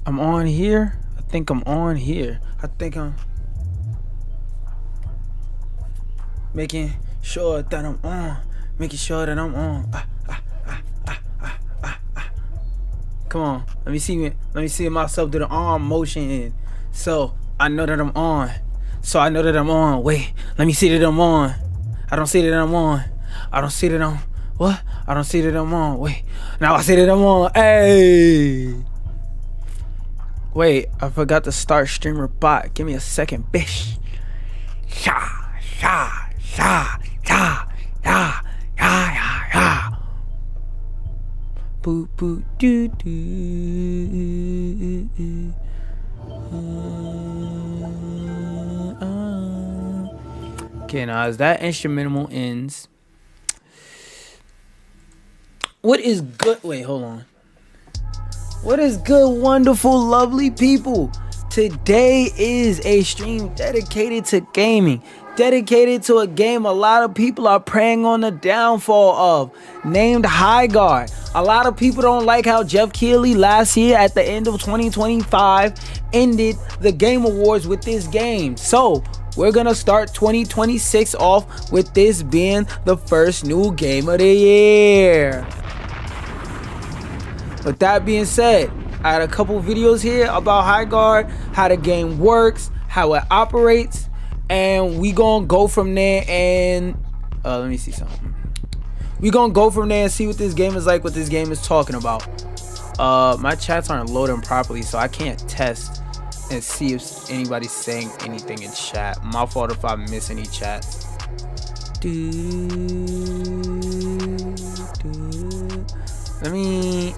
I'm on here. I think I'm on here. I think I'm making sure that I'm on. Making sure that I'm on. Come on. Let me see myself do the arm motion. So I know that I'm on. So I know that I'm on. Wait. Let me see that I'm on. I don't see that I'm on. I don't see that I'm. What? I don't see that I'm on. Wait. Now I see that I'm on. Hey. Wait. I forgot to start streamer bot. Give me a second, bitch. Sha. Boop boop doo doo. Okay, now as that instrumental ends, what is good? Wait, hold on. What is good, wonderful, lovely people? Today is a stream dedicated to gaming, dedicated to a game a lot of people are preying on the downfall of, named Highgaurd. A lot of people don't like how Jeff Keighley last year at the end of 2025 ended the Game Awards with this game. So we're gonna start 2026 off with this being the first new game of the year. With that being said, I had a couple videos here about Highgaurd, how the game works, how it operates, and we gonna go from there and let me see something. We gonna go from there and see what this game is like, what this game is talking about. My chats aren't loading properly, so I can't test and see if anybody's saying anything in chat. My fault if I miss any chats. Let me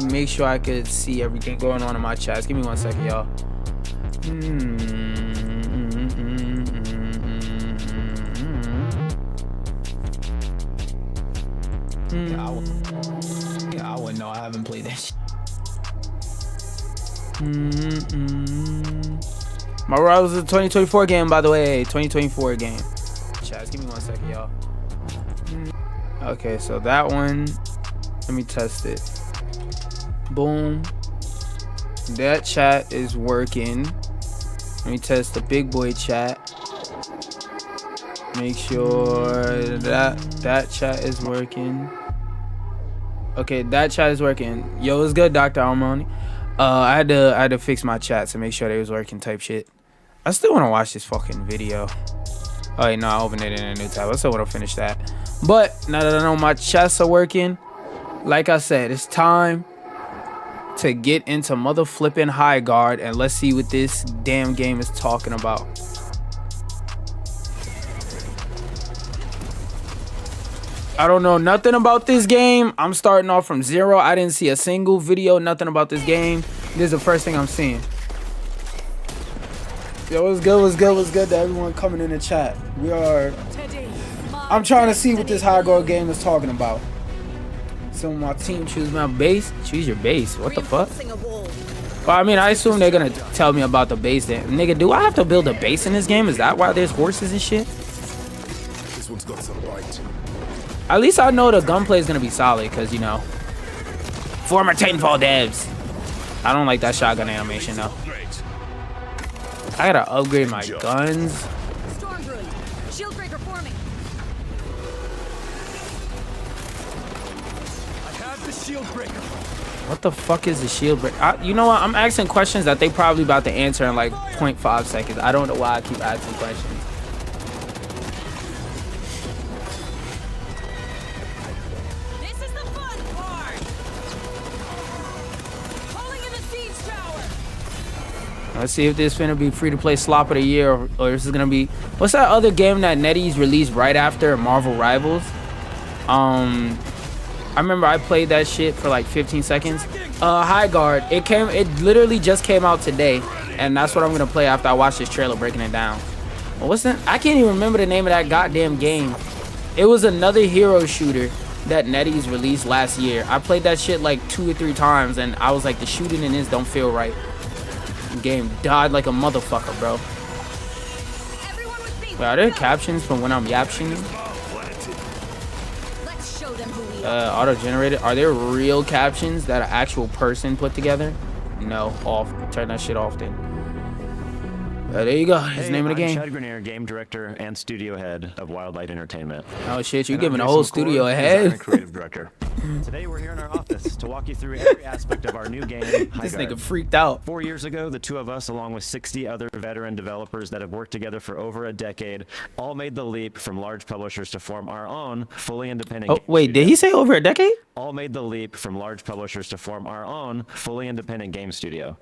make sure I could see everything going on in my chats. Give me 1 second, y'all. I wouldn't know. I haven't played that shit. My Rivals is a 2024 game, by the way. 2024 game. Chats, give me 1 second, y'all. Okay, so that one. Let me test it. Boom. That chat is working. Let me test the big boy chat. Make sure that chat is working. Okay, that chat is working. Yo, it's good, Dr. Armoni. I had to fix my chat to make sure they was working type shit. I still want to watch this fucking video. Oh wait, no, I opened it in a new tab. I still want to finish that. But now that I know my chats are working, like I said, it's time to get into mother flipping Highgaurd and let's see what this damn game is talking about. I don't know nothing about this game. I'm starting off from zero. I didn't see a single video, nothing about this game. This is the first thing I'm seeing. Yo, what's good to everyone coming in the chat. I'm trying to see what this Highgaurd game is talking about. Some of my team choose my base. Choose your base. What the fuck? Well, I mean, I assume they're gonna tell me about the base then. Nigga, do I have to build a base in this game? Is that why there's horses and shit? This one's got some bite. At least I know the gunplay is gonna be solid, cause you know, former Titanfall devs. I don't like that shotgun animation though. I gotta upgrade my guns. What the fuck is the shield breaker? You know what? I'm asking questions that they probably about to answer in like 0.5 seconds. I don't know why I keep asking questions. This is the fun part. Calling in the siege tower. Let's see if this finna be free to play slop of the year or this is gonna be. What's that other game that NetEase released right after Marvel Rivals? I remember I played that shit for like 15 seconds. Highgaurd, it literally just came out today, and that's what I'm gonna play after I watch this trailer breaking it down. Well, what's that? I can't even remember the name of that goddamn game. It was another hero shooter that NetEase released last year. I played that shit like 2 or 3 times, and I was like, the shooting in this don't feel right. The game died like a motherfucker, bro. Wait, are there captions from when I'm yaptioning? Auto-generated. Are there real captions that an actual person put together? No, off. Turn that shit off then. There you go. His name of the game. I'm Chad Grenier, game director and studio head of Wildlight Entertainment. Oh shit, you And giving I'm the whole Jason studio McCord, a design head. and creative director. Today we're here in our office to walk you through every aspect of our new game, Highgaurd. This nigga freaked out. 4 years ago, the two of us, along with 60 other veteran developers that have worked together for over a decade, all made the leap from large publishers to form our own fully independent Oh game wait, studio. did he say over a decade? All made the leap from large publishers to form our own fully independent game studio.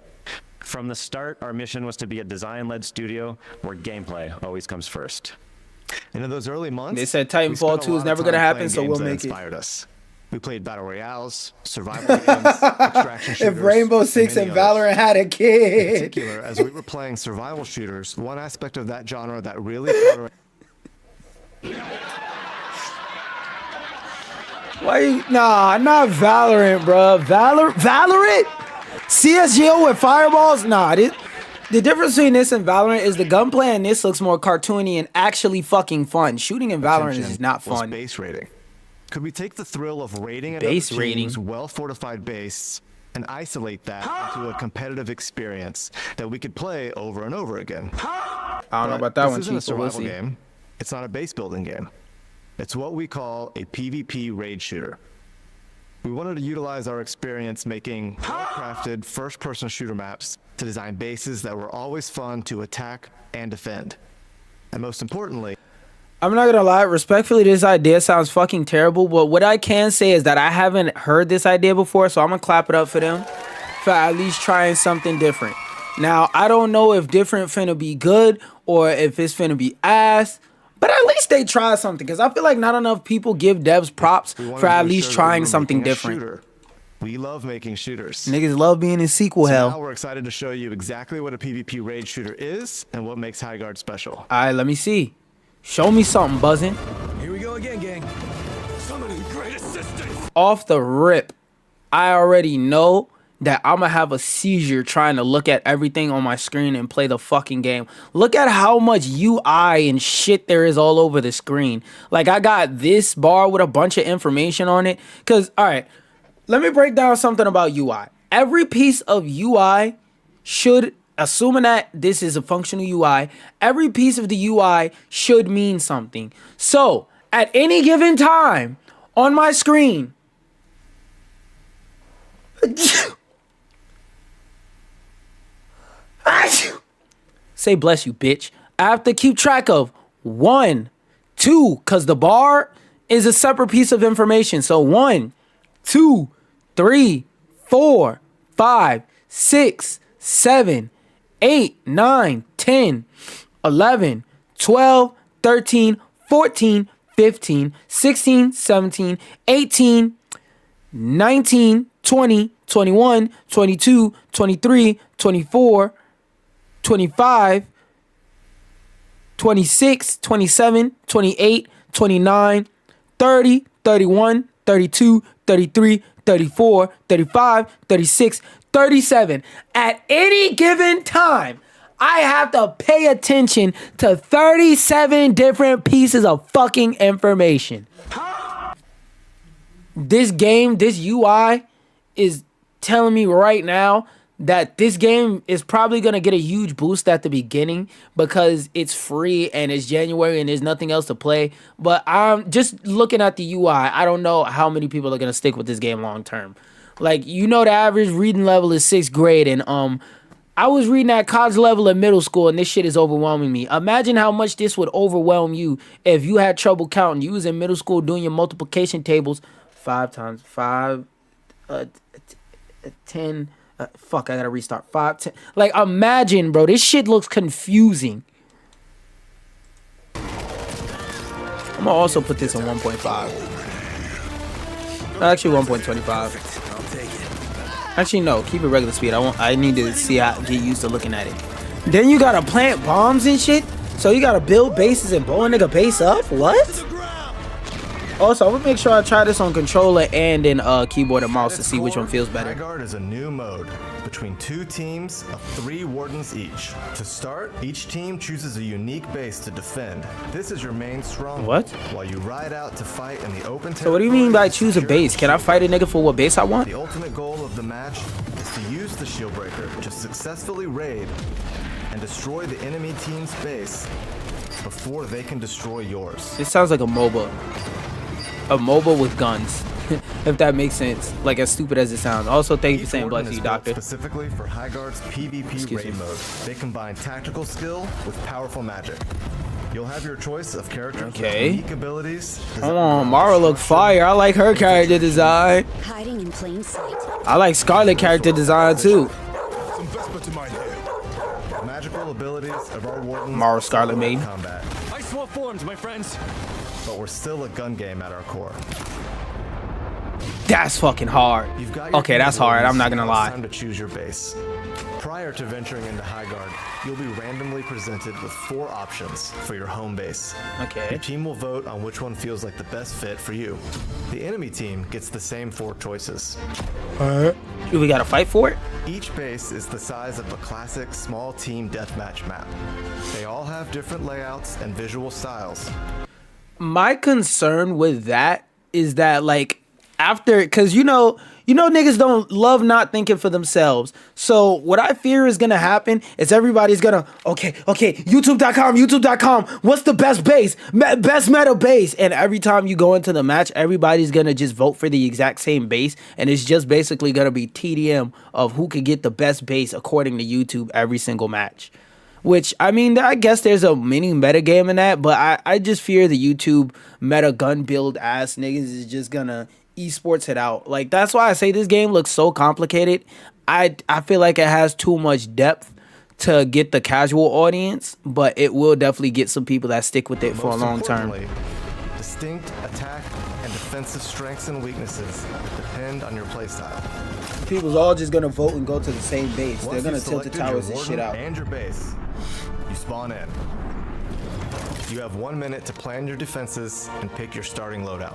From the start, our mission was to be a design-led studio where gameplay always comes first. And in those early months, They said we Titanfall spent a 2 is lot of never time gonna happen, playing so games we'll that make it. inspired us. We played battle royales, survival games, extraction shooters. If Rainbow Six many and others. Valorant had a In kid. particular, as we were playing survival shooters, one aspect of that genre that really caught our Why you, nah, not Valorant, bro. Valorant? CSGO with fireballs? Nah, the difference between this and Valorant is the gunplay in this looks more cartoony and actually fucking fun. Shooting in Valorant is attention just not was fun. base raiding. Could we take the thrill of raiding Base another team's raiding. well-fortified base and isolate that into a competitive experience that we could play over and over again? I don't know about that this one, isn't a Chief, but we'll survival see. game. It's not a base building game. It's what we call a PvP raid shooter. We wanted to utilize our experience making well-crafted first-person shooter maps to design bases that were always fun to attack and defend. And most importantly, I'm not gonna lie, respectfully, this idea sounds fucking terrible, but what I can say is that I haven't heard this idea before, so I'm gonna clap it up for them for at least trying something different. Now, I don't know if different finna be good or if it's finna be ass, but at least they try something, because I feel like not enough people give devs props we wanted for to at ensure least that we trying were something making a different. shooter. We love making shooters. Niggas love being in sequel So now hell. we're excited to show you exactly what a PvP raid shooter is and what makes Highgaurd special. Alright, let me see. Show me something, buzzing. Here we go again, gang. Summoning great assistance. Off the rip, I already know that I'm gonna have a seizure trying to look at everything on my screen and play the fucking game. Look at how much UI and shit there is all over the screen. Like, I got this bar with a bunch of information on it. Cause, alright, let me break down something about UI. Every piece of UI should, assuming that this is a functional UI, every piece of the UI should mean something. So, at any given time on my screen, say bless you, bitch. I have to keep track of 1, 2, because the bar is a separate piece of information. So 1, 2, 3, 4, 5, 6, 7, 8, 9, 10, 11, 12, 13, 14, 15, 16, 17, 18, 19, 20, 21, 22, 23, 24, 25, 26, 27, 28, 29, 30, 31, 32, 33, 34, 35, 36, 37. At any given time, I have to pay attention to 37 different pieces of fucking information. This game, this UI is telling me right now that this game is probably going to get a huge boost at the beginning because it's free and it's January and there's nothing else to play. But I'm just looking at the UI. I don't know how many people are going to stick with this game long term. Like, you know, the average reading level is 6th grade, and I was reading at college level in middle school, and this shit is overwhelming me. Imagine how much this would overwhelm you if you had trouble counting. You was in middle school doing your multiplication tables. 5 times 5, 10. Fuck, I gotta restart. 5, 10. Like, imagine, bro. This shit looks confusing. I'm gonna also put this on 1.5. Actually, 1.25. Actually, no. Keep it regular speed. I need to see how get used to looking at it. Then you gotta plant bombs and shit. So you gotta build bases and blow a nigga base up. What? Also, I would make sure I try this on controller and in keyboard and mouse to see which one feels better. Highgaurd is a new mode between 2 teams of 3 wardens each. To start, each team chooses a unique base to defend. This is your main stronghold. What? While you ride out to fight in the open. So what do you mean by choose a base? Can I fight a nigga for what base I want? The ultimate goal of the match is to use the shield breaker to successfully raid and destroy the enemy team's base before they can destroy yours. This sounds like a MOBA. A MOBA with guns. If that makes sense. Like, as stupid as it sounds. Also, thank you for saying bless you, doctor. Specifically for Highgaurd's PvP raid mode. They combine tactical skill with powerful magic. You'll have your choice of characters with unique abilities. Come on, Mara look fire. I like her character design. Hiding in plain sight. I like Scarlet character design too. Some Vesper to mine here. Magical abilities of our wardens. Mara Scarlet main. Combat. I swap forms, my friends. But we're still a gun game at our core. That's fucking hard. You've got your Okay, that's hard. I'm not gonna It's lie. time to choose your base. Prior to venturing into Highgaurd, you'll be randomly presented with 4 options for your home base. Okay. Your team will vote on which one feels like the best fit for you. The enemy team gets the same 4 choices. Do we gotta fight for it? Each base is the size of a classic small team deathmatch map. They all have different layouts and visual styles. My concern with that is that, like, after, because you know niggas don't love not thinking for themselves. So what I fear is gonna happen is everybody's gonna okay, youtube.com, what's the best base, best meta base, and every time you go into the match, everybody's gonna just vote for the exact same base, and it's just basically gonna be TDM of who could get the best base according to YouTube every single match. Which, I mean, I guess there's a mini meta game in that, but I just fear the YouTube meta gun build ass niggas is just gonna esports it out. Like, that's why I say this game looks so complicated. I feel like it has too much depth to get the casual audience, but it will definitely get some people that stick with it for a long term. Distinct attack and defensive strengths and weaknesses depend on your playstyle. People's all just gonna vote and go to the same base. They're Once gonna you've tilt the selected your towers and shit warden out. and your base, you spawn in. You have 1 minute to plan your defenses and pick your starting loadout.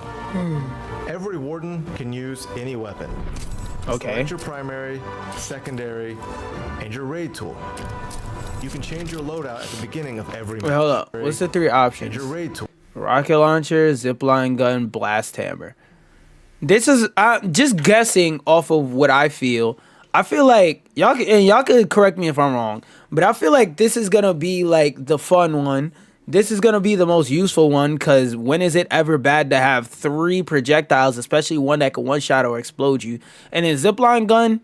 Every warden can use any weapon. Okay. Select your primary, secondary, and your raid tool. You can change your loadout at the beginning of every Wait, hold up. What's the 3 options? And your raid tool. Rocket launcher, zipline gun, blast hammer. This is just guessing off of what I feel. I feel like y'all could correct me if I'm wrong, but I feel like this is gonna be like the fun one. This is gonna be the most useful one, because when is it ever bad to have 3 projectiles, especially one that can one-shot or explode you? And then zipline gun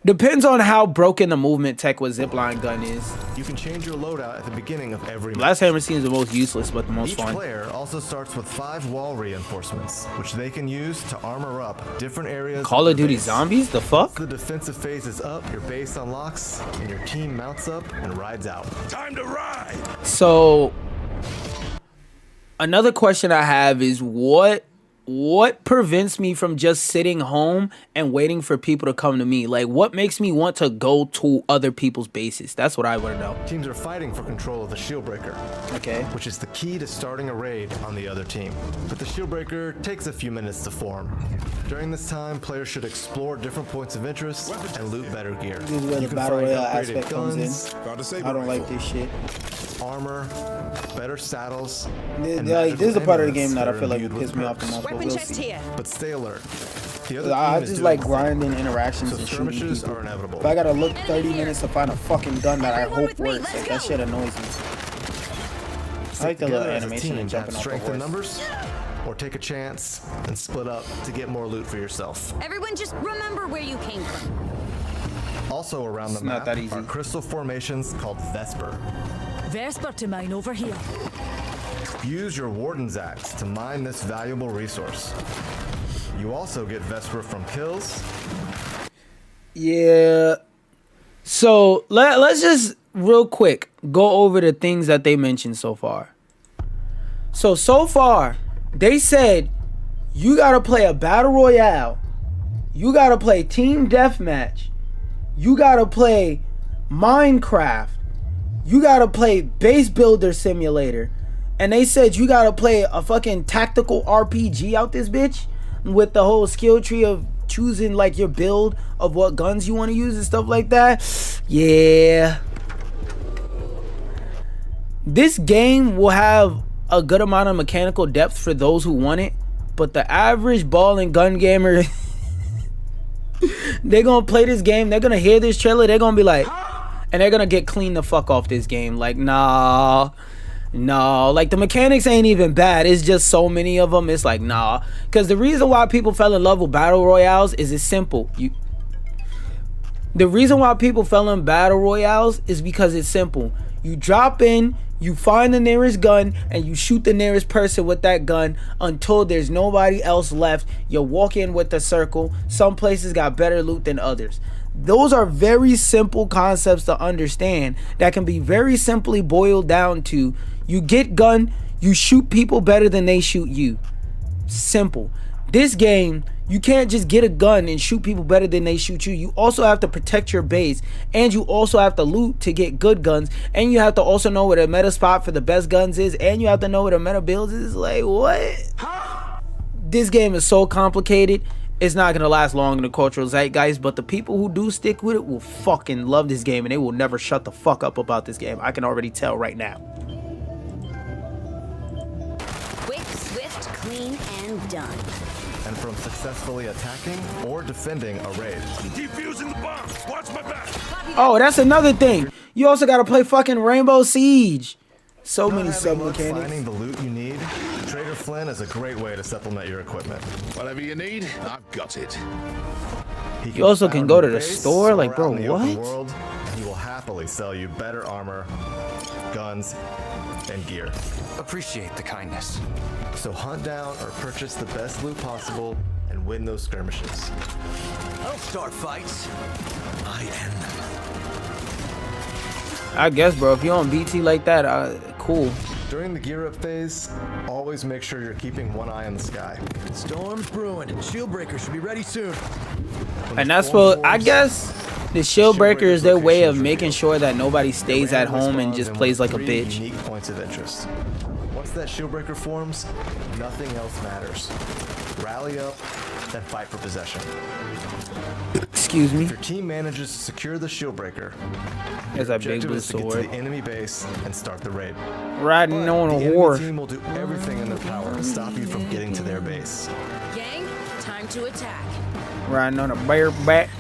depends on how broken the movement tech with zipline gun is. You can change your loadout at the beginning of every Blast hammer seems the most useless, but the most Each fun. player also starts with 5 wall reinforcements, which they can use to armor up different areas. Call of their Duty base. Zombies? The Once fuck? the defensive phase is up, your base unlocks, and your team mounts up and rides out. Time to ride. So another question I have is what prevents me from just sitting home and waiting for people to come to me? Like, what makes me want to go to other people's bases? That's what I want to know. Teams are fighting for control of the shield breaker, Okay. which is the key to starting a raid on the other team. But the shield breaker takes a few minutes to form. During this time, players should explore different points of interest and loot better gear. This is where You the can battle find royale upgraded aspect comes in. guns, Found a saber I don't like rifle. this shit. armor, better saddles, Like, and this is the part of the magical game that I amulets feel like are would imbued piss me with off the perks. most. But Weapon we'll chest see. here. But stay alert. The other I team is just doing like the same. grinding interactions So and shooting skirmishes people. are inevitable. If I gotta look 30 minutes to find a fucking gun that I Everyone hope with me, works, let's like, that go. shit annoys me. I like the little Together as a animation team, and jumping have off the strength in horse. numbers, or take a chance and split up to get more loot for yourself. Everyone just remember where you came from. Also around It's the not map that easy. are crystal formations called Vesper. Vesper to mine over here. Use your Warden's Axe to mine this valuable resource. You also get Vesper from kills. Yeah. So let's just real quick go over the things that they mentioned so far. So far, they said you gotta play a battle royale, you gotta play team deathmatch, you gotta play Minecraft, you gotta play base builder simulator, and they said you gotta play a fucking tactical RPG out this bitch with the whole skill tree of choosing like your build of what guns you want to use and stuff like that. Yeah, this game will have a good amount of mechanical depth for those who want it, but the average ball and gun gamer, they're gonna play this game, they're gonna hear this trailer, they're gonna be like, and they're gonna get clean the fuck off this game. Like, nah, like the mechanics ain't even bad, it's just so many of them. It's like, nah, because the reason why people fell in love with battle royales is it's simple. The reason why people fell in battle royales is because it's simple. You drop in, you find the nearest gun, and you shoot the nearest person with that gun until there's nobody else left. You walk in with a circle. Some places got better loot than others. Those are very simple concepts to understand that can be very simply boiled down to: you get gun, you shoot people better than they shoot you. Simple. This game, you can't just get a gun and shoot people better than they shoot you. You also have to protect your base, and you also have to loot to get good guns, and you have to also know where the meta spot for the best guns is, and you have to know where the meta builds is. Like, what? This game is so complicated. It's not gonna last long in the cultural zeitgeist, but the people who do stick with it will fucking love this game, and they will never shut the fuck up about this game. I can already tell right now. Quick, swift, clean, and done. And from successfully attacking or defending a raid. Defusing the bomb. Watch my back. Oh, that's another thing. You also gotta play fucking Rainbow Siege. So many sub mechanics. Finding the loot you need, Trader Flynn is a great way to supplement your equipment. Whatever you need, I've got it. You also can go to the store, like, bro, what? World, and he will happily sell you better armor, guns, and gear. Appreciate the kindness. So hunt down or purchase the best loot possible and win those skirmishes. I'll start fights. I end them. I guess, bro, if you're on BT like that, cool. During the gear up phase, always make sure you're keeping one eye on the sky. Storm's brewing. Shieldbreaker should be ready soon. And that's what, I guess, the Shieldbreaker is their way of making sure that nobody stays at home and just plays like a bitch. Unique points of interest. Once that Shieldbreaker forms, nothing else matters. Rally up, then fight for possession. Excuse me. If your team manages to secure the Shieldbreaker, There's that big objective blue is to get to sword. the enemy base and start the raid. Riding on The a enemy horse. team will do everything in their power to stop you from getting to their base. Gang, time to attack. Riding on a bareback.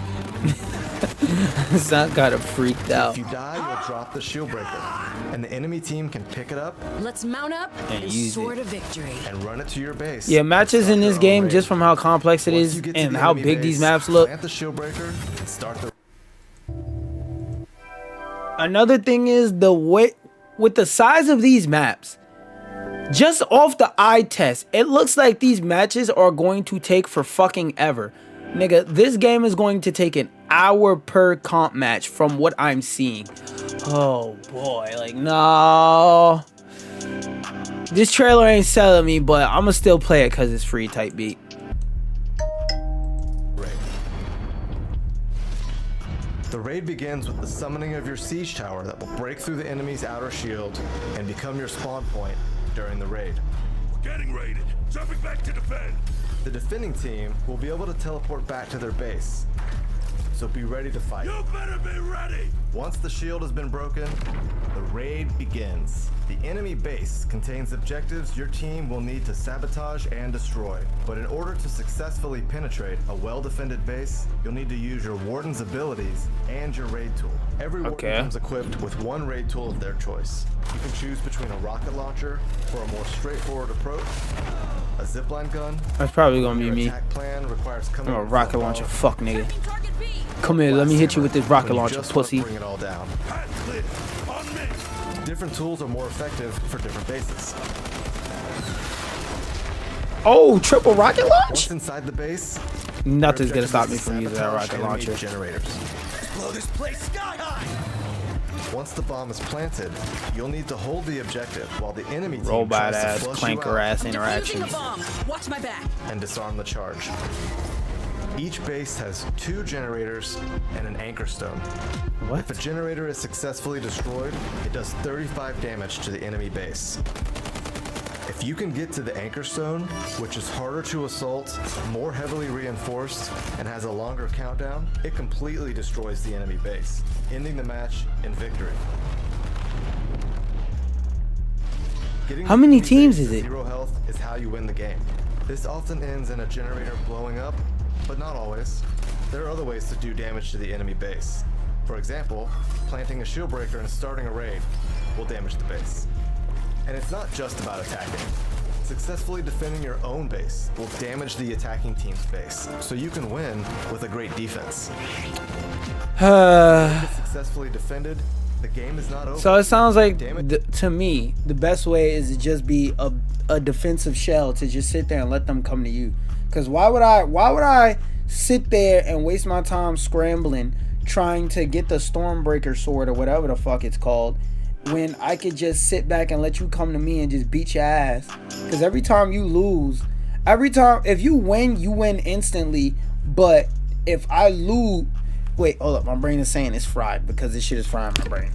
Son got it freaked out. If you die, you'll drop the Shieldbreaker, and the enemy team can pick it up Let's mount up and use sword it. of victory. and run it to your base. Yeah, matches in this Start their own game, raid. just from how complex it Once is you get to and the how enemy big these base, maps look. Plant the Shieldbreaker and start the. Another thing is the way, with the size of these maps, just off the eye test, it looks like these matches are going to take for fucking ever. Nigga, this game is going to take an hour per comp match from what I'm seeing. Oh boy, like, no. This trailer ain't selling me, but I'ma still play it because it's free type beat. raid. The raid begins with the summoning of your siege tower that will break through the enemy's outer shield and become your spawn point during the raid. We're getting raided. Jumping back to defend. The defending team will be able to teleport back to their base, so be ready to fight. You better be ready. Once the shield has been broken, the raid begins. The enemy base contains objectives your team will need to sabotage and destroy. But in order to successfully penetrate a well-defended base, you'll need to use your warden's abilities and your raid tool. Every warden comes equipped with one raid tool of their choice. You can choose between a rocket launcher for a more straightforward approach, a zipline gun. That's probably gonna be Your me. attack plan requires I'm coming a with rocket a launcher, bow, fuck nigga. Target B. Come here, let me hit you with this rocket when you launcher, just want to pussy. Bring it all down. Hands clear. On me. Different tools are more effective for different bases. Oh, triple rocket launch? Once inside the base, Nothing's your gonna stop me objective from is to using that sabotage rocket enemy launcher. generators. Blow this place sky high. Once the bomb is planted, you'll need to hold the objective while the enemy team Robot tries to ass, flush you clanker out ass Defusing the interactions. bomb. Watch my back. and disarm the charge. Each base has 2 generators and an anchor stone. What? If a generator is successfully destroyed, it does 35 damage to the enemy base. If you can get to the anchor stone, which is harder to assault, more heavily reinforced, and has a longer countdown, it completely destroys the enemy base, ending the match in victory. Getting How many the teams base is to it? 0 health is how you win the game. This often ends in a generator blowing up, but not always. There are other ways to do damage to the enemy base. For example, planting a shield breaker and starting a raid will damage the base. And it's not just about attacking. Successfully defending your own base will damage the attacking team's base, so you can win with a great defense. If it's successfully defended, the game is not over. So it sounds like, Damage. to me, the best way is to just be a defensive shell, to just sit there and let them come to you. Because why would I sit there and waste my time scrambling trying to get the Stormbreaker sword or whatever the fuck it's called, when I could just sit back and let you come to me and just beat your ass? Because every time you lose, if you win instantly. But if I lose, wait, hold up, my brain is saying it's fried because this shit is frying my brain.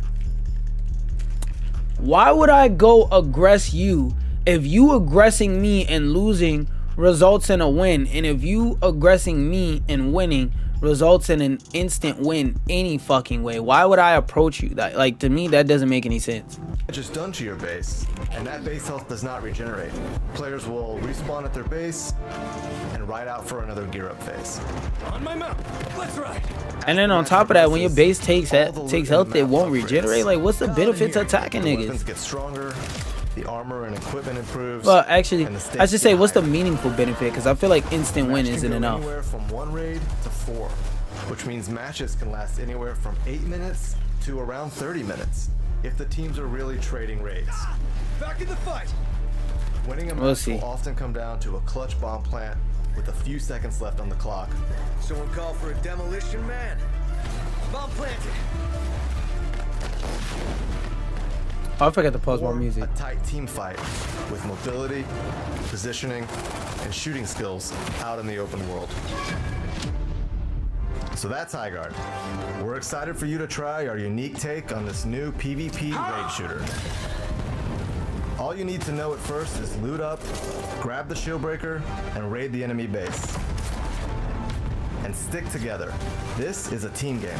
Why would I go aggress you if you aggressing me and losing results in a win, and if you aggressing me and winning results in an instant win any fucking way? Why would I approach you? That, like, to me, that doesn't make any sense. Just done to your base, and that base health does not regenerate. Players will respawn at their base and ride out for another gear up phase. On my mount. Let's ride. And then on top of that, when your base takes health, it won't regenerate. Like, what's the benefit to attacking The weapons niggas? get stronger, the armor and equipment improves. Well, actually, and the stakes I should say, get what's the higher. meaningful benefit? Because I feel like instant win Match can isn't go enough. Anywhere from 1 raid to 4, which means matches can last anywhere from 8 minutes to around 30 minutes if the teams are really trading raids. Back in the fight. Winning a We'll match see. will often come down to a clutch bomb plant with a few seconds left on the clock. Someone call for a demolition man. Bomb planted. Oh, I forgot to pause my Or music. a tight team fight with mobility, positioning, and shooting skills out in the open world. So that's Highgaurd. We're excited for you to try our unique take on this new PvP raid shooter. All you need to know at first is loot up, grab the shield breaker, and raid the enemy base. And stick together. This is a team game.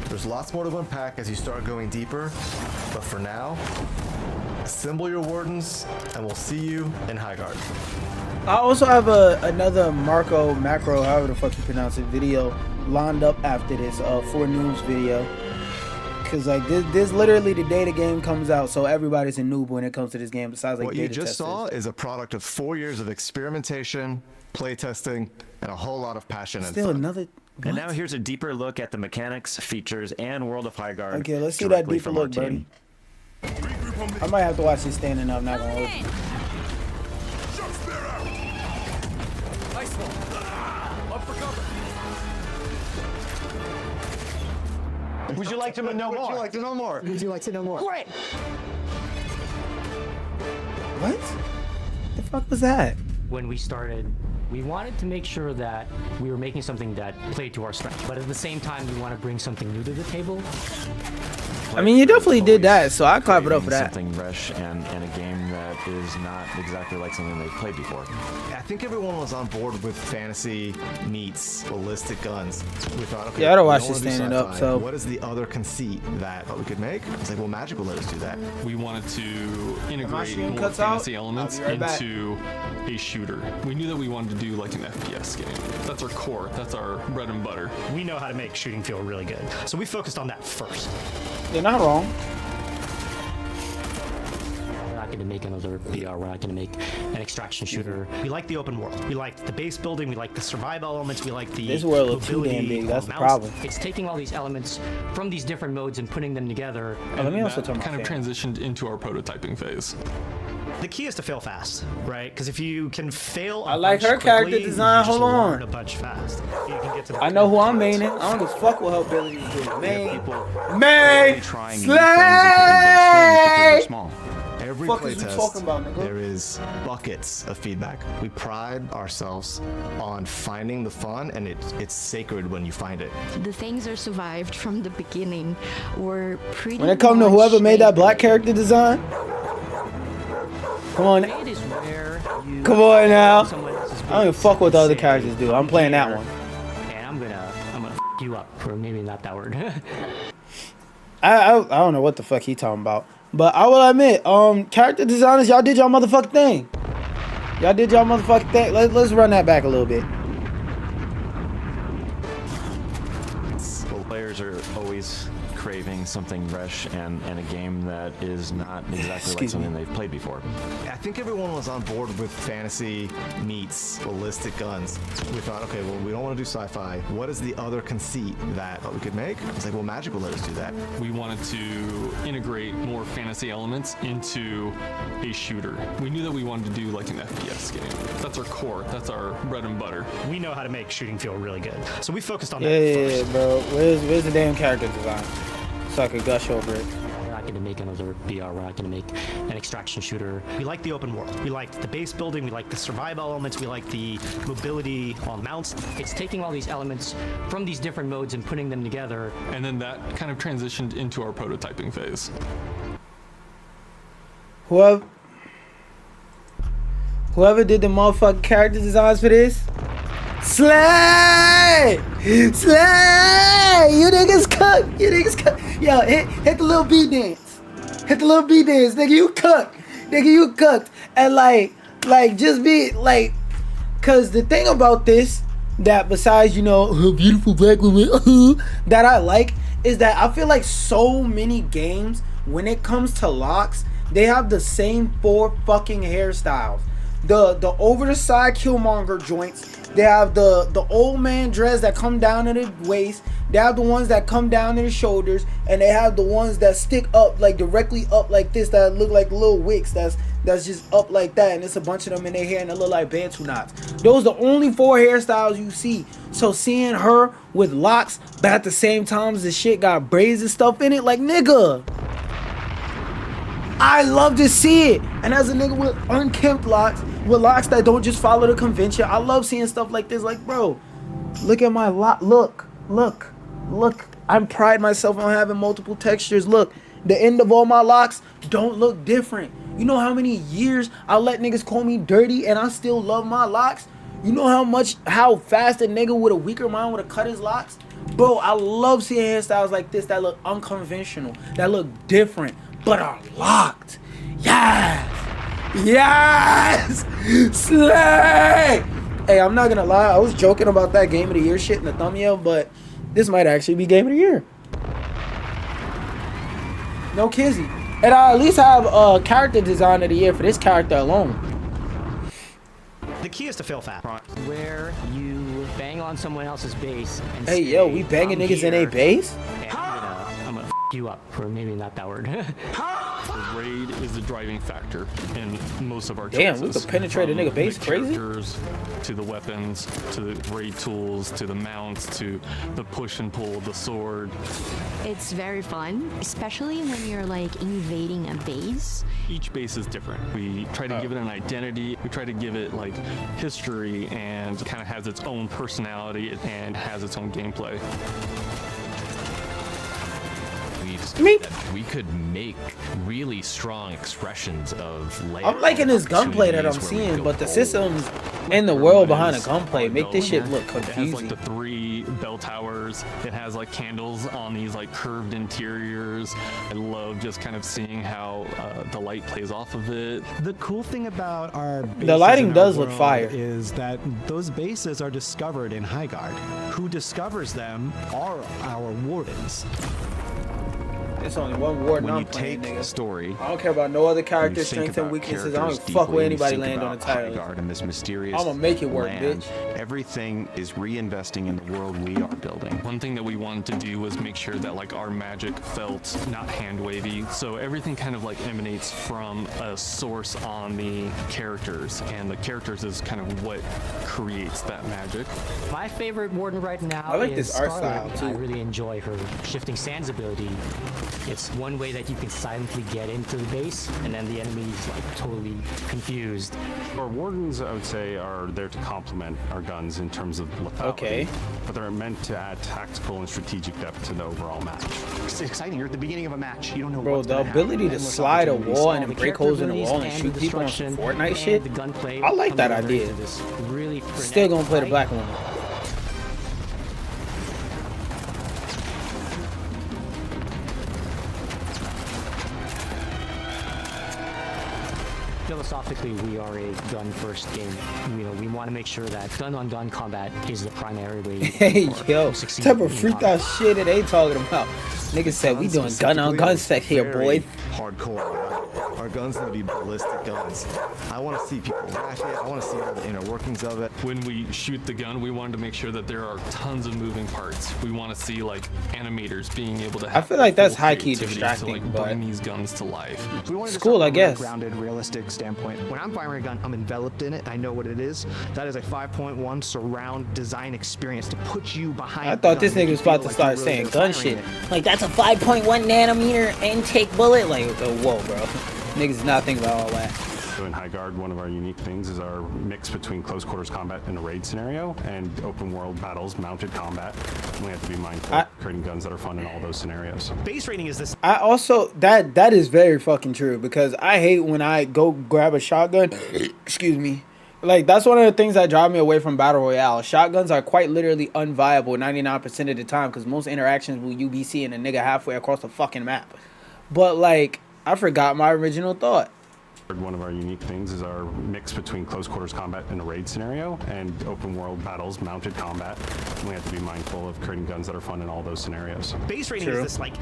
There's lots more to unpack as you start going deeper, but for now, assemble your wardens, and we'll see you in Highgaurd. I also have another macro, however the fuck you pronounce it, video lined up after this for news video. Cause like this literally the day the game comes out, so everybody's a noob when it comes to this game. Besides like What you beta just testers. saw is a product of 4 years of experimentation, playtesting, and a whole lot of passion and Still fun. another. And what? now here's a deeper look at the mechanics, features, and world of Highgaurd. Okay, let's see that directly deeper from our look, buddy. team. I might have to watch this standing up. Not gonna hold you. Ice wall. Up for cover. Would you like to know more? Would you like to know more? Would you like to know more? Great. What? The fuck was that? When we started, we wanted to make sure that we were making something that played to our strength, but at the same time, we want to bring something new to the table. I mean, you definitely did that, so I clap it up for that. Something fresh and a game that is not exactly like something they've played before. I think everyone was on board with fantasy meets ballistic guns. We thought, okay, Yeah, I don't we watch don't this wanna do standing up, sci-fi. so- What is the other conceit that we could make? It's like, well, Magic will let us do that. We wanted to integrate screen more cuts out, fantasy elements I'll be right back. into a shooter. We knew that we wanted to do like an FPS game. That's our core. That's our bread and butter. We know how to make shooting feel really good, so we focused on that first. You're not wrong. We're not going to make another VR. We're not going to make an extraction shooter. We like the open world. We like the base building. We like the survival elements. We like the This world looks too damn mobility big, that's the mounts. problem. It's taking all these elements from these different modes and putting them together. Let me also That turn my kind of fan. transitioned into our prototyping phase. The key is to fail fast, right? Because if you can fail, I like her character design. Hold on. a bunch fast. You can get to the I know who I'm maining. I don't give a fuck what her abilities do. Main. People Main. trying new things and Slay. putting big swings because they're small. Every Fuck is you playtest, talking about, nigga? there is buckets of feedback. We pride ourselves on finding the fun, and it's sacred when you find it. The things that survived from the beginning were pretty. When it comes to much whoever made that made black character design, Come on. Come on now. I don't even fuck what the other characters do. I'm playing that one. And I'm gonna f you up, for maybe not that word. I don't know what the fuck he talking about. But I will admit, character designers, y'all did y'all motherfucking thing. Y'all did y'all motherfucking thing. Let's run that back a little bit. Well, players are always craving something fresh and a game that is not exactly like something they've played before. I think everyone was on board with fantasy meets ballistic guns. We thought, okay, well, we don't want to do sci-fi. What is the other conceit that we could make? It's like, well, Magic will let us do that. We wanted to integrate more fantasy elements into a shooter. We knew that we wanted to do like an FPS game. That's our core. That's our bread and butter. We know how to make shooting feel really good, so we focused on that Yeah, first. bro. Where's the damn character design? So I could gush over it. We're not going to make another BR. We're not going to make an extraction shooter. We like the open world. We like the base building. We like the survival elements. We like the mobility on mounts. It's taking all these elements from these different modes and putting them together. And then that kind of transitioned into our prototyping phase. Whoever did the motherfucking character designs for this, Slay! Slay! You niggas cook! You niggas cook! Yo, hit the little B dance. Hit the little B dance, nigga. You cooked. Nigga, you cooked. And like just be like, cause the thing about this, that besides, you know, her beautiful black woman, that I like, is that I feel like so many games, when it comes to locks, they have the same 4 fucking hairstyles. The over the side Killmonger joints. They have the old man dress that come down to the waist. They have the ones that come down to the shoulders, and they have the ones that stick up, like directly up like this, that look like little wicks. That's just up like that, and it's a bunch of them in their hair, and they look like bantu knots. Those are the only 4 hairstyles you see. So seeing her with locks, but at the same time the shit got braids and stuff in it, like, nigga, I love to see it. And as a nigga with unkempt locks, with locks that don't just follow the convention, I love seeing stuff like this. Like, bro, look at my lock. Look. I pride myself on having multiple textures. Look, the end of all my locks don't look different. You know how many years I let niggas call me dirty and I still love my locks? You know how fast a nigga with a weaker mind would have cut his locks? Bro, I love seeing hairstyles like this that look unconventional, that look different, but are locked. Yes! Slay! Hey, I'm not gonna lie, I was joking about that Game of the Year shit in the thumbnail, but this might actually be Game of the Year. No kizzy. And I at least have a character design of the year for this character alone. The key is to fail fast. Where you bang on someone else's base and hey, yo, we banging niggas in a base? I'm gonna f you up, for maybe not that word. The raid is the driving factor in most of our Damn, choices. we could penetrate a nigga base, the crazy. characters, to the weapons, to the raid tools, to the mounts, to the push and pull of the sword. It's very fun, especially when you're like invading a base. Each base is different. We try to give it an identity. We try to give it like history, and kind of has its own personality and has its own gameplay. We could make really strong expressions of layout. I'm liking this gunplay that I'm seeing, but the systems and the world behind the gunplay make this shit look confusing. It has like the 3 bell towers. It has like candles on these like curved interiors. I love just kind of seeing how the light plays off of it. The cool thing about our bases the lighting in our does look world fire is that those bases are discovered in Highgaurd. Who discovers them are our wardens. It's only one warden When I'm you playing, take nigga. a story, I don't care about no other you character think strengths and about weaknesses. I don't characters fuck where deeply, anybody you think land on the about title. Highgaurd and this mysterious I'ma make it work, land. bitch. Everything is reinvesting in the world we are building. One thing that we wanted to do was make sure that like our magic felt not hand wavy. So everything kind of like emanates from a source on the characters, and the characters is kind of what creates that magic. My favorite warden right now I like is this art Scarlet. style, I too. really enjoy her shifting sands ability. It's one way that you can silently get into the base, and then the enemy's like totally confused. Our wardens, I would say, are there to complement our guns in terms of lethality. Okay. But they're meant to add tactical and strategic depth to the overall match. It's exciting. You're at the beginning of a match. You don't know Bro, what's the gonna happen. ability to Endless slide a opportunities. wall All and the then break holes in the wall and character shoot people on destruction some Fortnite and shit. the gunplay I like that come together idea. into this really Still gonna play the frenetic black fight. woman. Philosophically, we are a gun-first game. You know, we want to make sure that gun-on-gun combat is the primary way. Hey, yo, to succeed type of in freaked combat. out shit are they talking about? Niggas said we doing gun on gun sex here, Very boy. hardcore. Our guns gonna be ballistic guns. I want to see people rack it. I want to see all the inner workings of it. When we shoot the gun, we wanted to make sure that there are tons of moving parts. We want to see like animators being able to have feel like that's full high-key creativity distracting, to like but- bring these guns to life. We wanted to It's cool, start I from a really guess. grounded, realistic standpoint. When I'm firing a gun, I'm enveloped in it. I know what it is. That is a 5.1 surround design experience to put you behind. I the thought gun, this make nigga you was about feel to like you're start really saying there gun firing shit. it. Like, that's a 5.1 nanometer intake bullet. Like, whoa, bro. Niggas is not thinking about all that. So in Highgaurd, one of our unique things is our mix between close quarters combat in a raid scenario and open world battles, mounted combat. We have to be mindful of creating guns that are fun in all those scenarios. Base rating is this. I also, that is very fucking true, because I hate when I go grab a shotgun. Excuse me. Like, that's one of the things that drive me away from Battle Royale. Shotguns are quite literally unviable 99% of the time, because most interactions will you be seeing a nigga halfway across the fucking map. But, like, I forgot my original thought. One of our unique things is our mix between close quarters combat in a raid scenario and open world battles, mounted combat. We have to be mindful of creating guns that are fun in all those scenarios. Base rating True. is this like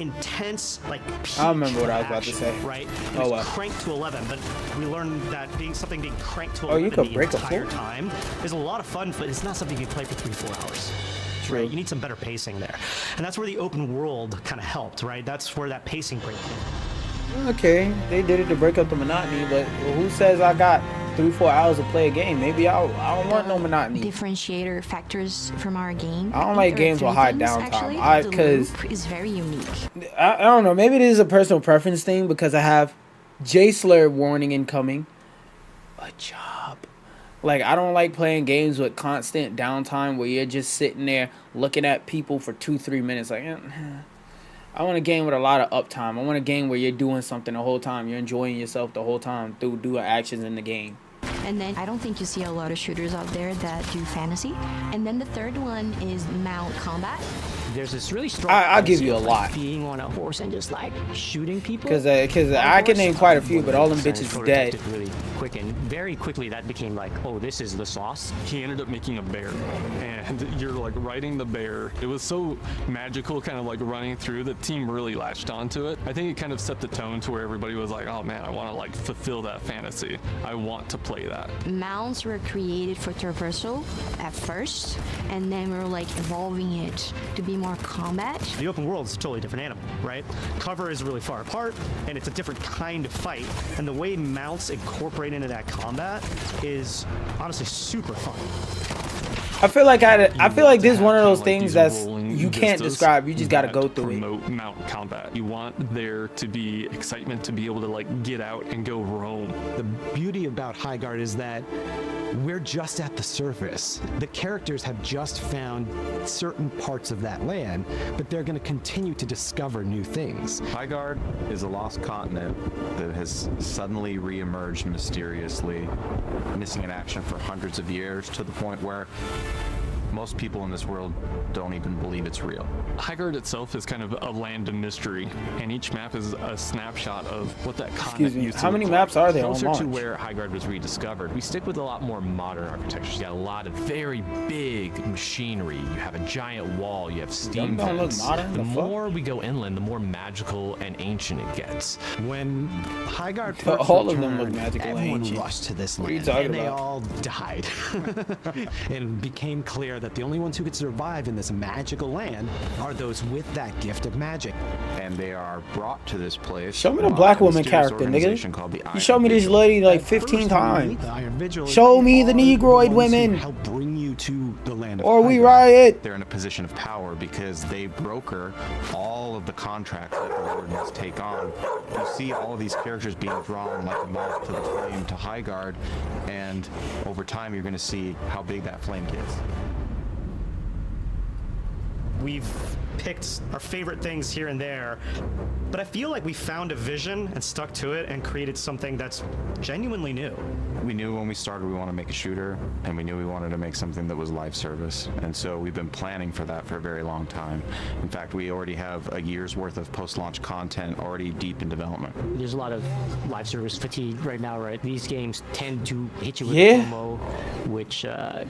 intense, like peak I remember what I was about to action, say. right? Oh, It's well. cranked to 11, but we learned that being cranked to Oh, 11 you could the break a entire floor? time is a lot of fun, but it's not something you can play for 3-4 hours. True. Right? You need some better pacing there, and that's where the open world kind of helped, right? That's where that pacing break came. Okay, they did it to break up the monotony, but who says I got 3-4 hours to play a game? Maybe I don't want no monotony. Differentiator factors from our game. I don't like There are games with three high things, downtime. actually. The 'cause loop is very unique. I don't know. Maybe it is a personal preference thing, because I have J-Slur warning incoming. A job. Like, I don't like playing games with constant downtime where you're just sitting there looking at people for 2-3 minutes. Like, I want a game with a lot of uptime. I want a game where you're doing something the whole time. You're enjoying yourself the whole time through doing actions in the game. And then I don't think you see a lot of shooters out there that do fantasy. And then the third one is mount combat. There's this really strong. I'll give fantasy you a of, lot. like, being on a horse and just like shooting people. Because I can name quite a few, but all them bitches are dead. Prototyped it really quick, and very quickly that became like, oh, this is the sauce. He ended up making a bear, and you're like riding the bear. It was so magical, kind of like running through. The team really latched onto it. I think it kind of set the tone to where everybody was like, oh man, I want to like fulfill that fantasy. I want to play that. Mounts were created for traversal at first, and then we were like evolving it to be more combat. The open world is a totally different animal, right? Cover is really far apart, and it's a different kind of fight. And the way mounts incorporate into that combat is honestly super fun. I feel like this is one of those Like things these that's rolling you can't vistas describe. You just got to that go through it. promote mount combat. You want there to be excitement to be able to like get out and go roam. The beauty about Highgaurd is that we're just at the surface. The characters have just found certain parts of that land, but they're going to continue to discover new things. Highgaurd is a lost continent that has suddenly re-emerged mysteriously, missing in action for hundreds of years, to the point where most people in this world don't even believe it's real. Highgaurd itself is kind of a land of mystery, and each map is a snapshot of what that Excuse continent me. used to How look many like. maps are there on Closer to launch? where Highgaurd was rediscovered, we stick with a lot more modern architectures. You got a lot of very big machinery. You have a giant wall. You have steam Them don't look vents. modern, The the fuck? more we go inland, the more magical and ancient it gets. When Highgaurd first All of them look returned, magical and everyone ancient. rushed to this What are you land, talking and they about? all died. And it became clear aware that the only ones who could survive in this magical land are those with that gift of magic. And they are brought to this place. Show me the black woman character, nigga. You showed me this lady like 15 times. Show me the Negroid women. Help bring you to the land of Or we Highgaurd. riot. They're in a position of power because they broker all of the contracts that the Wardens take on. You see all of these characters being drawn like a moth to the flame to Highgaurd, and over time you're going to see how big that flame gets. We've picked our favorite things here and there, but I feel like we found a vision and stuck to it and created something that's genuinely new. We knew when we started we wanted to make a shooter, and we knew we wanted to make something that was live service, and so we've been planning for that for a very long time. In fact, we already have a year's worth of post-launch content already deep in development. There's a lot of live service fatigue right now, right? These games tend to hit you with FOMO, which I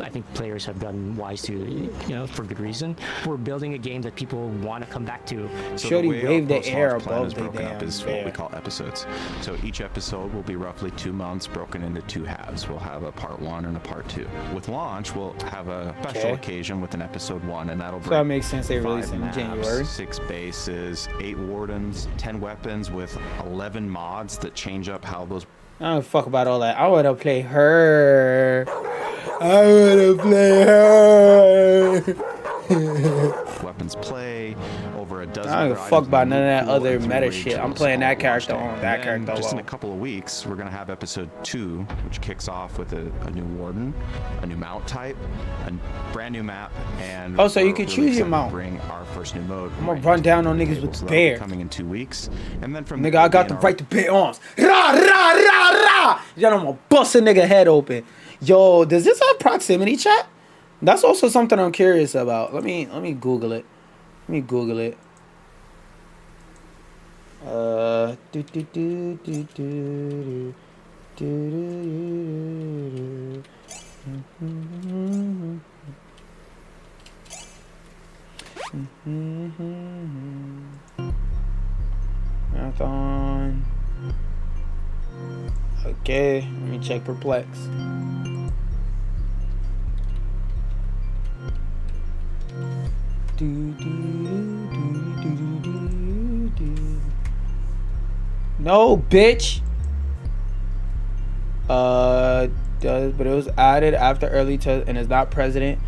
think players have gotten wise to, for good reason. We're building a game that people want to come back to. So Shorty the way waved our the air post-launch plan above is the broken up damn is what we call episodes. So each episode will be roughly 2 months, broken into 2 halves. We'll have a part 1 and a part 2. With launch, we'll have a special occasion with an episode 1, and that'll bring So that makes sense. They released 5 in maps, January. 6 bases, 8 wardens, 10 weapons with 11 mods that change up how those. I don't fuck about all that. I wanna play her. I wanna play her. weapons play, over a dozen. I don't give a fuck about none of that other meta shit. I'm playing that character on that character. Just in a couple of weeks, we're gonna have episode 2, which kicks off with a new warden, a new mount type, a brand new map, and so you can choose your mount. Bring our first new mode. I'm gonna run down on niggas with the bear. Coming in 2 weeks, and then from nigga, I got the right to bear arms. Rah rah rah rah. Then I'm gonna bust a nigga head open. Yo, does this have proximity chat? That's also something I'm curious about. Let me Google it. Let me Google it. Marathon. Okay, let me check Perplex. No, bitch. But it was added after early test and is not present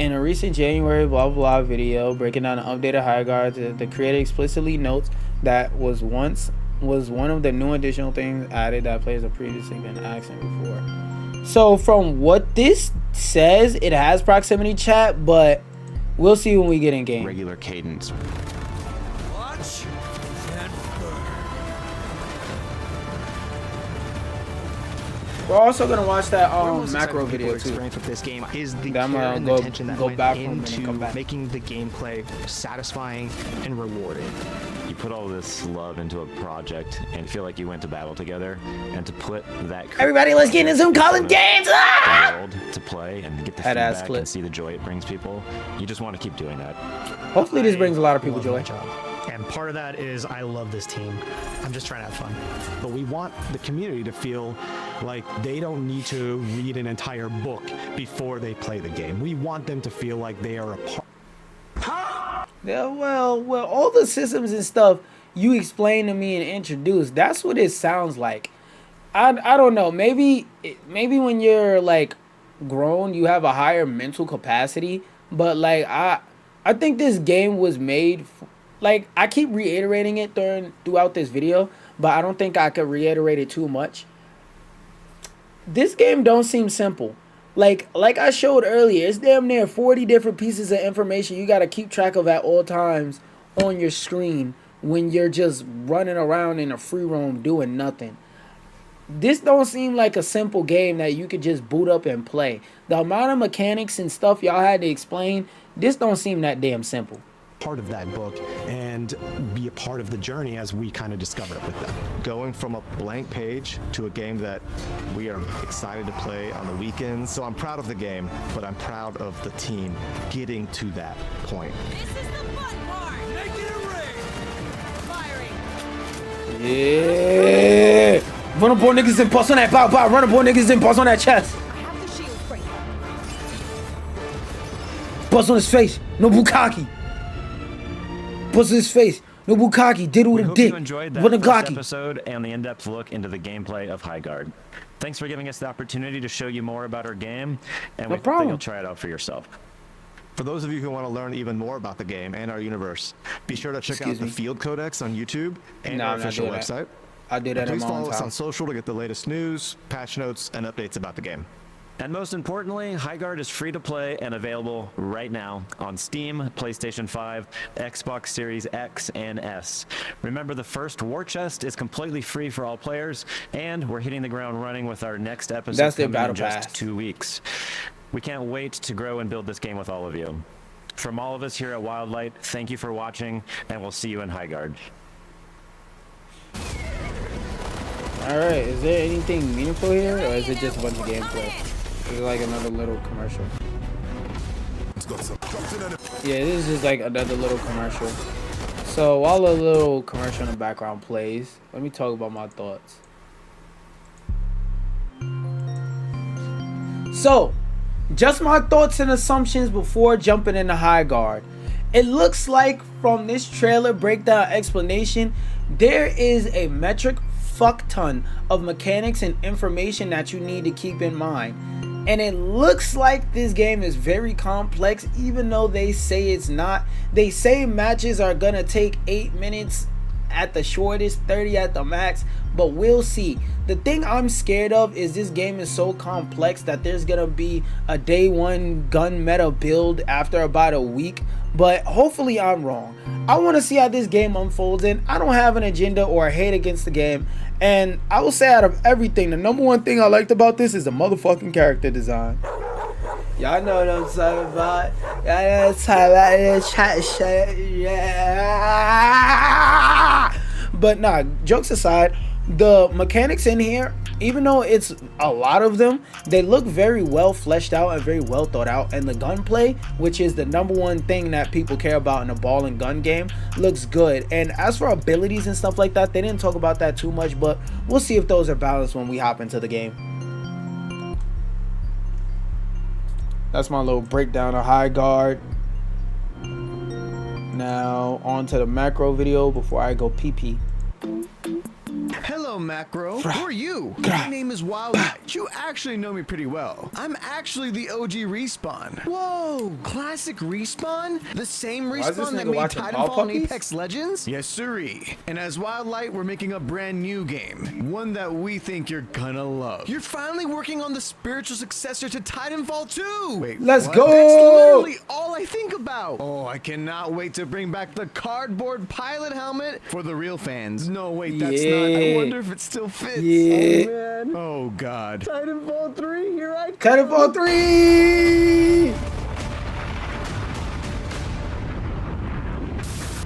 in a recent January blah blah video breaking down an updated Highgaurd. The creator explicitly notes that was one of the new additional things added that players have previously been asking before. So from what this says, it has proximity chat, but we'll see when we get in game. Regular cadence. Watch and burn. We're also gonna watch that macro video too. Experience with this game is the I'm care gonna and go attention that went back from it and come into back. making the gameplay satisfying and rewarding. You put all this love into a project and feel like you went to battle together, and to put that Everybody, let's get into some Colin games. world to play and get the Head-ass feedback clip. and see the joy it brings people. You just want to keep doing that. Hopefully this brings a lot of people joy. And part of that is I love this team. I'm just trying to have fun. But we want the community to feel like they don't need to read an entire book before they play the game. We want them to feel like they are a part. Yeah, well, all the systems and stuff you explained to me and introduced, that's what it sounds like. I don't know. Maybe when you're like grown, you have a higher mental capacity. But like I think this game was made. Like I keep reiterating it throughout this video, but I don't think I could reiterate it too much. This game don't seem simple. Like I showed earlier, it's damn near 40 different pieces of information you gotta keep track of at all times on your screen when you're just running around in a free roam doing nothing. This don't seem like a simple game that you could just boot up and play. The amount of mechanics and stuff y'all had to explain, this don't seem that damn simple. Part of that book and be a part of the journey as we kind of discover it with them. Going from a blank page to a game that we are excited to play on the weekends. So I'm proud of the game, but I'm proud of the team getting to that point. This is the fun part. Make it a ring. Firing. Yeah. Run up on niggas and bust on that bow. Run up on niggas and bust on that chest. I have the shield break. Buzz on his face. No bukkake. Buzz on his face. No bukkake. Diddle We the hope dick. you enjoyed that What a first glocky. episode and the in-depth look into the gameplay of Highgaurd. Thanks for giving us the opportunity to show you more about our game, and we hope that you'll try it out for yourself. For those of you who want to learn even more about the game and our universe, be sure to check out the Field Codex on YouTube and our official website. I'll do that Please in my own follow us time. on social to get the latest news, patch notes, and updates about the game. And most importantly, Highgaurd is free to play and available right now on Steam, PlayStation 5, Xbox Series X and S. Remember, the first war chest is completely free for all players, and we're hitting the ground running with our next episode That's their coming battle in just pass. 2 weeks. We can't wait to grow and build this game with all of you. From all of us here at Wildlight, thank you for watching, and we'll see you in Highgaurd. Alright, is there anything meaningful here, or is it just a bunch of gameplay? Is it like another little commercial? Yeah, this is just like another little commercial. So while a little commercial in the background plays, let me talk about my thoughts. So, just my thoughts and assumptions before jumping into Highgaurd. It looks like from this trailer breakdown explanation, there is a metric fuck ton of mechanics and information that you need to keep in mind. And it looks like this game is very complex, even though they say it's not. They say matches are gonna take 8 minutes at the shortest, 30 at the max, but we'll see. The thing I'm scared of is this game is so complex that there's gonna be a day one gun meta build after about a week, but hopefully I'm wrong. I want to see how this game unfolds, and I don't have an agenda or a hate against the game. And I will say, out of everything, the number one thing I liked about this is the motherfucking character design. Y'all know what I'm talking about. Y'all know what I'm talking about this chat shit. Yeah. But nah, jokes aside, the mechanics in here, even though it's a lot of them, they look very well fleshed out and very well thought out. And the gunplay, which is the number one thing that people care about in a ball and gun game, looks good. And as for abilities and stuff like that, they didn't talk about that too much, but we'll see if those are balanced when we hop into the game. That's my little breakdown of Highgaurd. Now on to the macro video before I go pee-pee. Hello, Macro. Who are you? My name is Wildlight. You actually know me pretty well. I'm actually the OG Respawn. Whoa, classic Respawn? The same Respawn that made Titanfall and Apex Legends? Yes, sirree. And as Wildlight, we're making a brand new game. One that we think you're gonna love. You're finally working on the spiritual successor to Titanfall 2! Wait, let's what? go! That's literally all I think about. Oh, I cannot wait to bring back the cardboard pilot helmet for the real fans. No, wait, that's not. I wonder if it still fits. Yeah. Oh, man. Oh, God. Titanfall 3, here I come. Titanfall 3!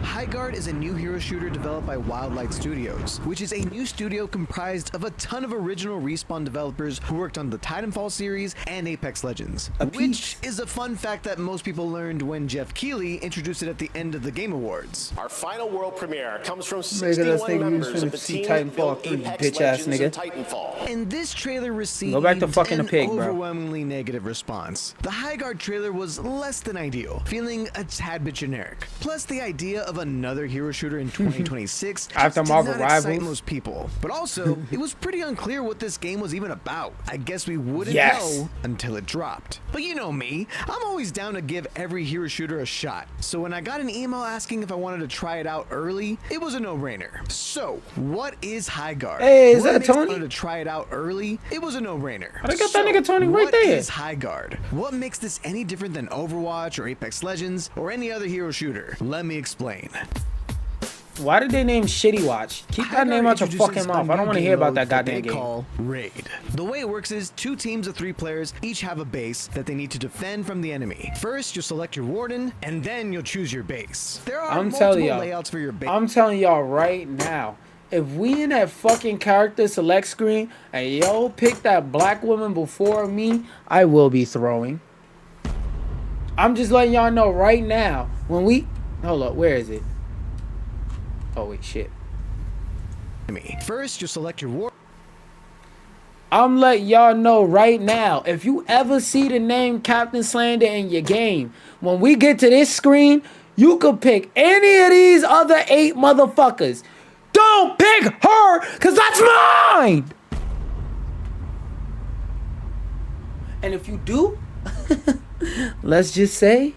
Highgaurd is a new hero shooter developed by Wildlight Studios, which is a new studio comprised of a ton of original Respawn developers who worked on the Titanfall series and Apex Legends. Which is a fun fact that most people learned when Jeff Keighley introduced it at the end of the Game Awards. Our final world premiere comes from Nigga, let's 61 think we members was of finna the see team Titanfall that built 3, Apex bitch ass Legends nigga. and Titanfall. And this trailer received Go back to fucking the pig, bro. overwhelmingly negative response. The Highgaurd trailer was less than ideal, feeling a tad bit generic. Plus, the idea of another hero shooter in 2026 After did Marvel not excite Rivals. most people. But also, it was pretty unclear what this game was even about. I guess we wouldn't Yes. know until it dropped. But you know me, I'm always down to give every hero shooter a shot. So when I got an email asking if I wanted to try it out early, it was a no-brainer. So, what is Highgaurd? Hey, is What that makes me Tony? want to try it out early? It was a no-brainer. I got that nigga Tony right what there. is Highgaurd? What makes this any different than Overwatch or Apex Legends or any other hero shooter? Let me explain. Why did they name Shitty Watch? Keep that name out your fucking mouth. I don't want to hear about that goddamn they game. call Raid. The way it works is 2 teams of 3 players each have a base that they need to defend from the enemy. First, you'll select your warden, and then you'll choose your base. There are I'm multiple telling y'all. layouts for your base. I'm telling y'all right now. If we in that fucking character select screen and yo pick that black woman before me, I will be throwing. I'm just letting y'all know right now. When we hold up, where is it? Oh wait, shit. First, you'll select your warden. I'm letting y'all know right now, if you ever see the name QaptainSlander in your game, when we get to this screen, you could pick any of these other 8 motherfuckers. Don't pick her, because that's mine! And if you do, let's just say,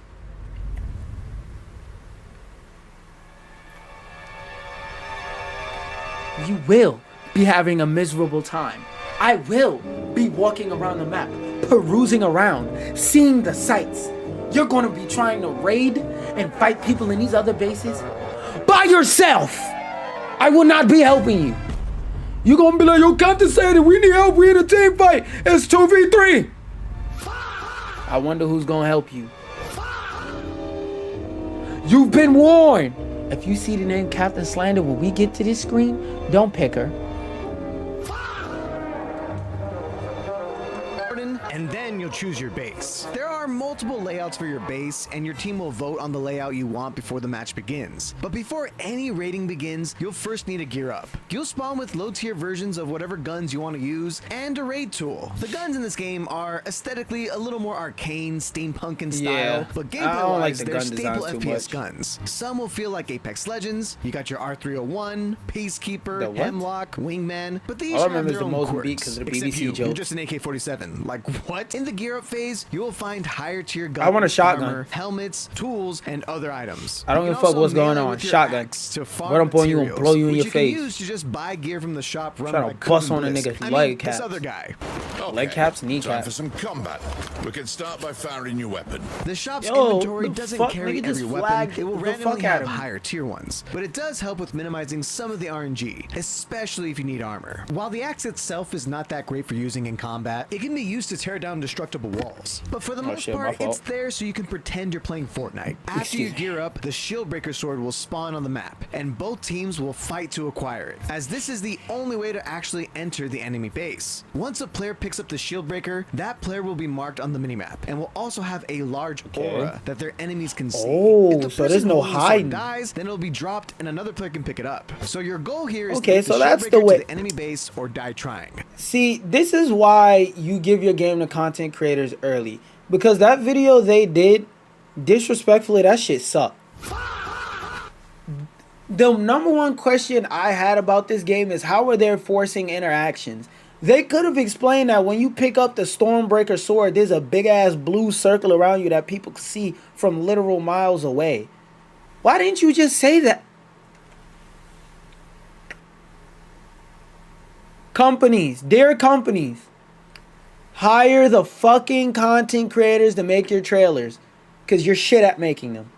you will be having a miserable time. I will be walking around the map, perusing around, seeing the sights. You're gonna be trying to raid and fight people in these other bases by yourself. I will not be helping you. You're gonna be like, yo, QaptainSlander, we need help, we in a team fight. It's 2v3. I wonder who's gonna help you. You've been warned. If you see the name QaptainSlander when we get to this screen, don't pick her. And then you'll choose your base. There are multiple layouts for your base, and your team will vote on the layout you want before the match begins. But before any raiding begins, you'll first need to gear up. You'll spawn with low-tier versions of whatever guns you want to use, and a raid tool. The guns in this game are aesthetically a little more arcane, steampunk in style, but gameplay-wise, they're staple FPS guns. Some will feel like Apex Legends. You got your R301, Peacekeeper, Hemlock, Wingman, but these have their own quirks. Because of the Except BBC you're joke. just an AK-47. Like, what? In the gear up phase, you will find higher tier guns, I want a shotgun. armor, helmets, tools, and other items. I don't You give a can fuck also what's going melee on. with your Shotgun. axe to farm What I'm pulling you and materials, blow you in which your face. Can use to just buy gear from the shop run Trying by to bust Coon on a Bliss. nigga's I leg mean, this caps. other guy. Leg caps, Time kneecaps. for some combat. We can start by firing your weapon. The shop's Yo, inventory the doesn't fuck, carry nigga just every weapon. flagged It will the randomly fuck out have of me. higher tier ones, but it does help with minimizing some of the RNG, especially if you need armor. While the axe itself is not that great for using in combat, it can be used to tear down destructible walls. But for the most shit, my part, fault. it's there so you can pretend you're playing Fortnite. After you gear up, the shield breaker sword will spawn on the map, and both teams will fight to acquire it, as this is the only way to actually enter the enemy base. Once a player picks up the shield breaker, that player will be marked on the minimap, and will also have a large aura that their enemies can see. Oh, If the so there's person no holding the sword hiding. dies, then it'll be dropped, and another player can pick it up. So your goal here is Okay, to get so the that's shield the breaker way- to the enemy base or die trying. See, this is why you give your game to content creators early. Because that video they did, disrespectfully, that shit sucked. The number one question I had about this game is how are they forcing interactions? They could have explained that when you pick up the Stormbreaker sword, there's a big ass blue circle around you that people can see from literal miles away. Why didn't you just say that? Companies, dear companies, hire the fucking content creators to make your trailers, because you're shit at making them.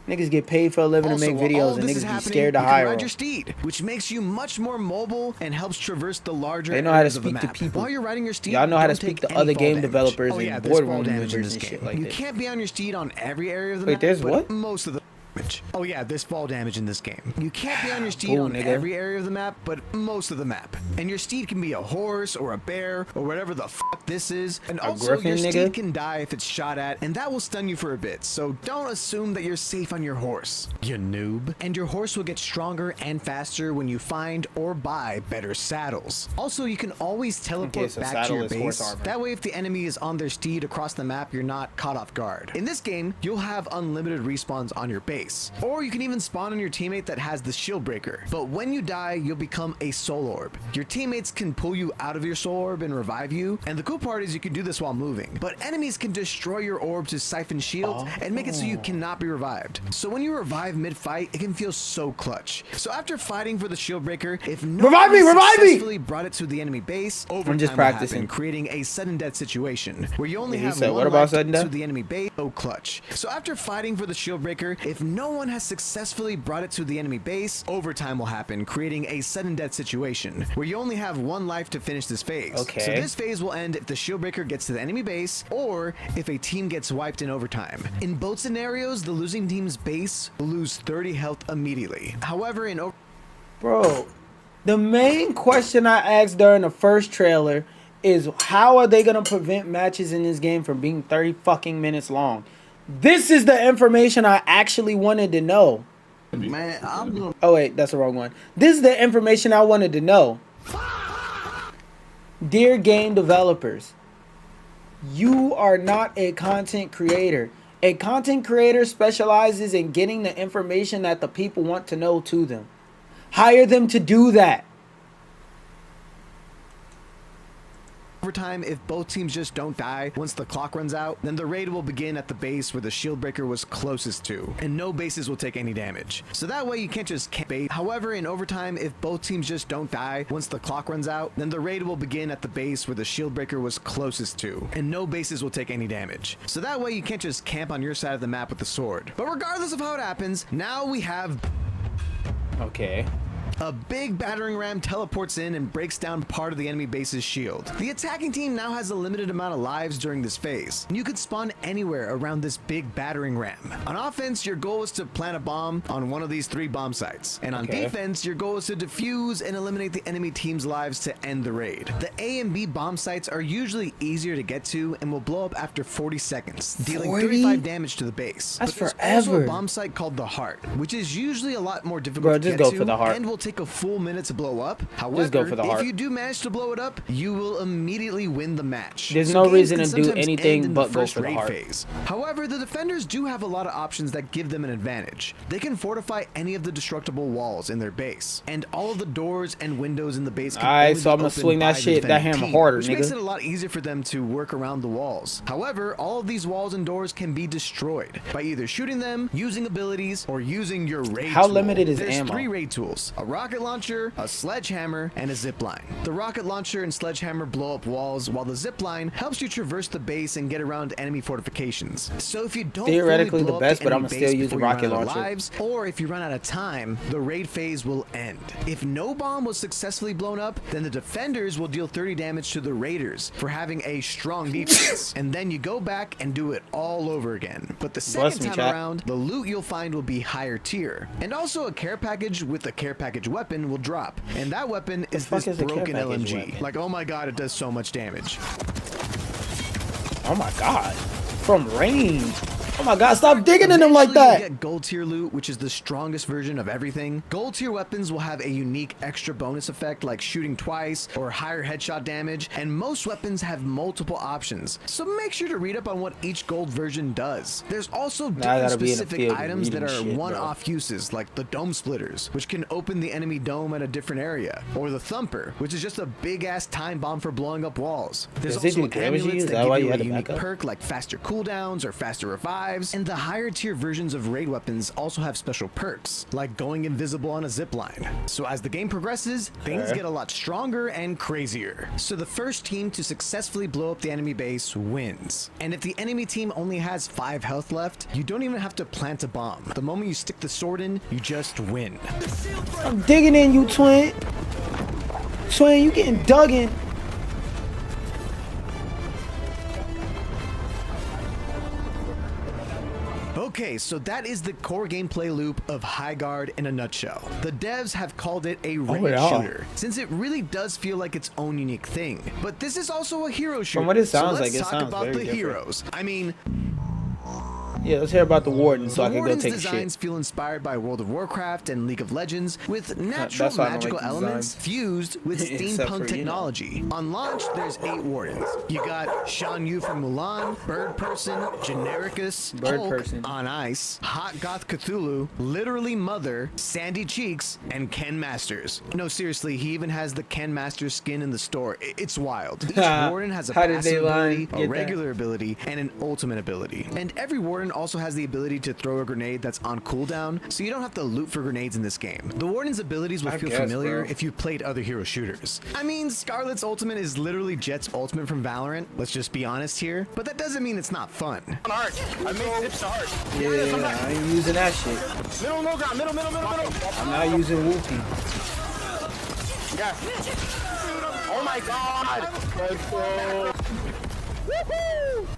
Niggas get paid for a living to make while all videos of and this is niggas be happening, scared to you can hire ride them. your steed, which makes you much more mobile and helps traverse the larger They know how to areas of the speak to map. people. While you're riding your steed, Y'all know how to don't speak take to any other fall game damage. developers Oh, yeah, and there's fall boardroom damage in members this and shit game. like You this. can't be on your steed on every area of the Wait, map. there's but what? most of the damage. Oh yeah, there's fall damage in this game. You can't be on your steed Cool, on nigga. every area of the map, but most of the map. And your steed can be a horse or a bear or whatever the fuck this is. And also griffin, your nigga? steed can die if it's shot at, and that will stun you for a bit. So don't assume that you're safe on your horse, you noob. And your horse will get stronger and faster when you find or buy better saddles. Also, you can always teleport so back to saddle your is horse base. armor. That way, if the enemy is on their steed across the map, you're not caught off guard. In this game, you'll have unlimited respawns on your base. Or you can even spawn on your teammate that has the shield breaker. But when you die, you'll become a soul orb. Your teammates can pull you out of your soul orb and revive you. And the cool part is you can do this while moving. But enemies can destroy your orb to siphon shields and make it so you cannot be revived. So when you revive mid-fight, it can feel so clutch. So after fighting for the shield breaker, if no Revive me, one revive me! successfully brought it to the enemy base, overtime just will practicing. happen, creating a sudden death situation where you only He have said, one what about life sudden to death? the enemy base. Oh, clutch. So after fighting for the shield breaker, if no one has successfully brought it to the enemy base, overtime will happen, creating a sudden death situation where you only have one life to finish this phase. Okay. So this phase will end if the shield breaker gets to the enemy base or if a team gets wiped in overtime. In both scenarios, the losing team's base will lose 30 health immediately. However, in Bro, the main question I asked during the first trailer is how are they going to prevent matches in this game from being 30 fucking minutes long? This is the information I actually wanted to know. Man, I'm gonna... Oh wait, that's the wrong one. This is the information I wanted to know. Dear game developers, you are not a content creator. A content creator specializes in getting the information that the people want to know to them. Hire them to do that. Overtime, if both teams just don't die once the clock runs out, then the raid will begin at the base where the shield breaker was closest to, and no bases will take any damage. So that way you can't just camp bait. However, in overtime, if both teams just don't die once the clock runs out, then the raid will begin at the base where the shield breaker was closest to, and no bases will take any damage. So that way you can't just camp on your side of the map with the sword. But regardless of how it happens, now we have... Okay. A big battering ram teleports in and breaks down part of the enemy base's shield. The attacking team now has a limited amount of lives during this phase. You could spawn anywhere around this big battering ram. On offense, your goal is to plant a bomb on one of these 3 bomb sites. And on defense, your goal is to defuse and eliminate the enemy team's lives to end the raid. The A and B bomb sites are usually easier to get to and will blow up after 40 seconds, dealing 35 damage to the base. That's but there's forever. also a bomb site called the Heart, which is usually a lot more difficult to get to and will take a full minute to blow up. However, just go for the Heart. if you do manage to blow it up, you will immediately win the match. There's So no games reason can to do sometimes anything end in but the go first for the raid Heart. phase. However, the defenders do have a lot of options that give them an advantage. They can fortify any of the destructible walls in their base, and all of the doors and windows in the base can Alright, only so be I'm gonna opened swing that by the shit, that defending hammer team, harder, which makes nigga. it a lot easier for them to work around the walls. However, all of these walls and doors can be destroyed by either shooting them, using abilities, or using your raid How tool. limited is There's ammo? 3 raid tools: a rocket launcher, a sledgehammer, and a zip line. The rocket launcher and sledgehammer blow up walls, while the zip line helps you traverse the base and get around enemy fortifications. So if you don't Theoretically fully blow the best, up the but enemy I'ma still base use the before you rocket run out of launcher. lives, or if you run out of time, the raid phase will end. If no bomb was successfully blown up, then the defenders will deal 30 damage to the raiders for having a strong defense, and then you go back and do it all over again. But the second me, time chat. around, the loot you'll find will be higher tier, and also a care package with a care package weapon will drop, and that weapon is fuck this is a care broken package LMG. weapon? Like, oh my god, it does so much damage. Oh my god. From range. Oh my god, stop digging in them like Eventually, that. You get gold tier loot, which is the strongest version of everything. Gold tier weapons will have a unique extra bonus effect like shooting twice or higher headshot damage, and most weapons have multiple options. So make sure to read up on what each gold version does. There's also I different gotta be in the specific field items that reading are shit, one-off uses, like the dome splitters, which can open the enemy dome at a different area, or the thumper, which is just a big-ass time bomb for blowing up walls. There's Does it also do damage to you? amulets Is that that why give you you had a to unique back up? perk like faster cooldowns or faster revives, and the higher tier versions of raid weapons also have special perks, like going invisible on a zip line. So as the game progresses, things get a lot stronger and crazier. So the first team to successfully blow up the enemy base wins. And if the enemy team only has 5 health left, you don't even have to plant a bomb. The moment you stick the sword in, you just win. I'm digging in, you twin. Twin, you getting dug in. Okay, so that is the core gameplay loop of Highgaurd in a nutshell. The devs have called it a raid yeah. shooter, since it really does feel like its own unique thing. But this is also a hero shooter. From what it sounds so like, let's it talk sounds about very the different. heroes. I mean, Yeah, let's hear about the warden so I can go Warden's take a designs shit. feel inspired by World of Warcraft and League of Legends, with natural that's why I don't magical like the elements designs. fused with Except for, steampunk technology. On launch, there's 8 wardens. You got Shan Yu from Mulan, Bird Person, Genericus, Bird Hulk Person. on Ice, Hot Goth Cthulhu, Literally Mother, Sandy Cheeks, and Ken Masters. No, seriously, he even has the Ken Masters skin in the store. It's wild. Each warden has a How did they passive ability, get a that? regular ability, and an ultimate ability. And every warden also has the ability to throw a grenade that's on cooldown, so you don't have to loot for grenades in this game. The warden's abilities will I feel guess, familiar bro. if you've played other hero shooters. I mean, Scarlet's ultimate is literally Jet's ultimate from Valorant, let's just be honest here, but that doesn't mean it's not fun. I made tips to heart. Yeah, I ain't using that shit. Middle, no ground, middle. I'm not using Whoopie. Yeah. Oh my god. Let's go.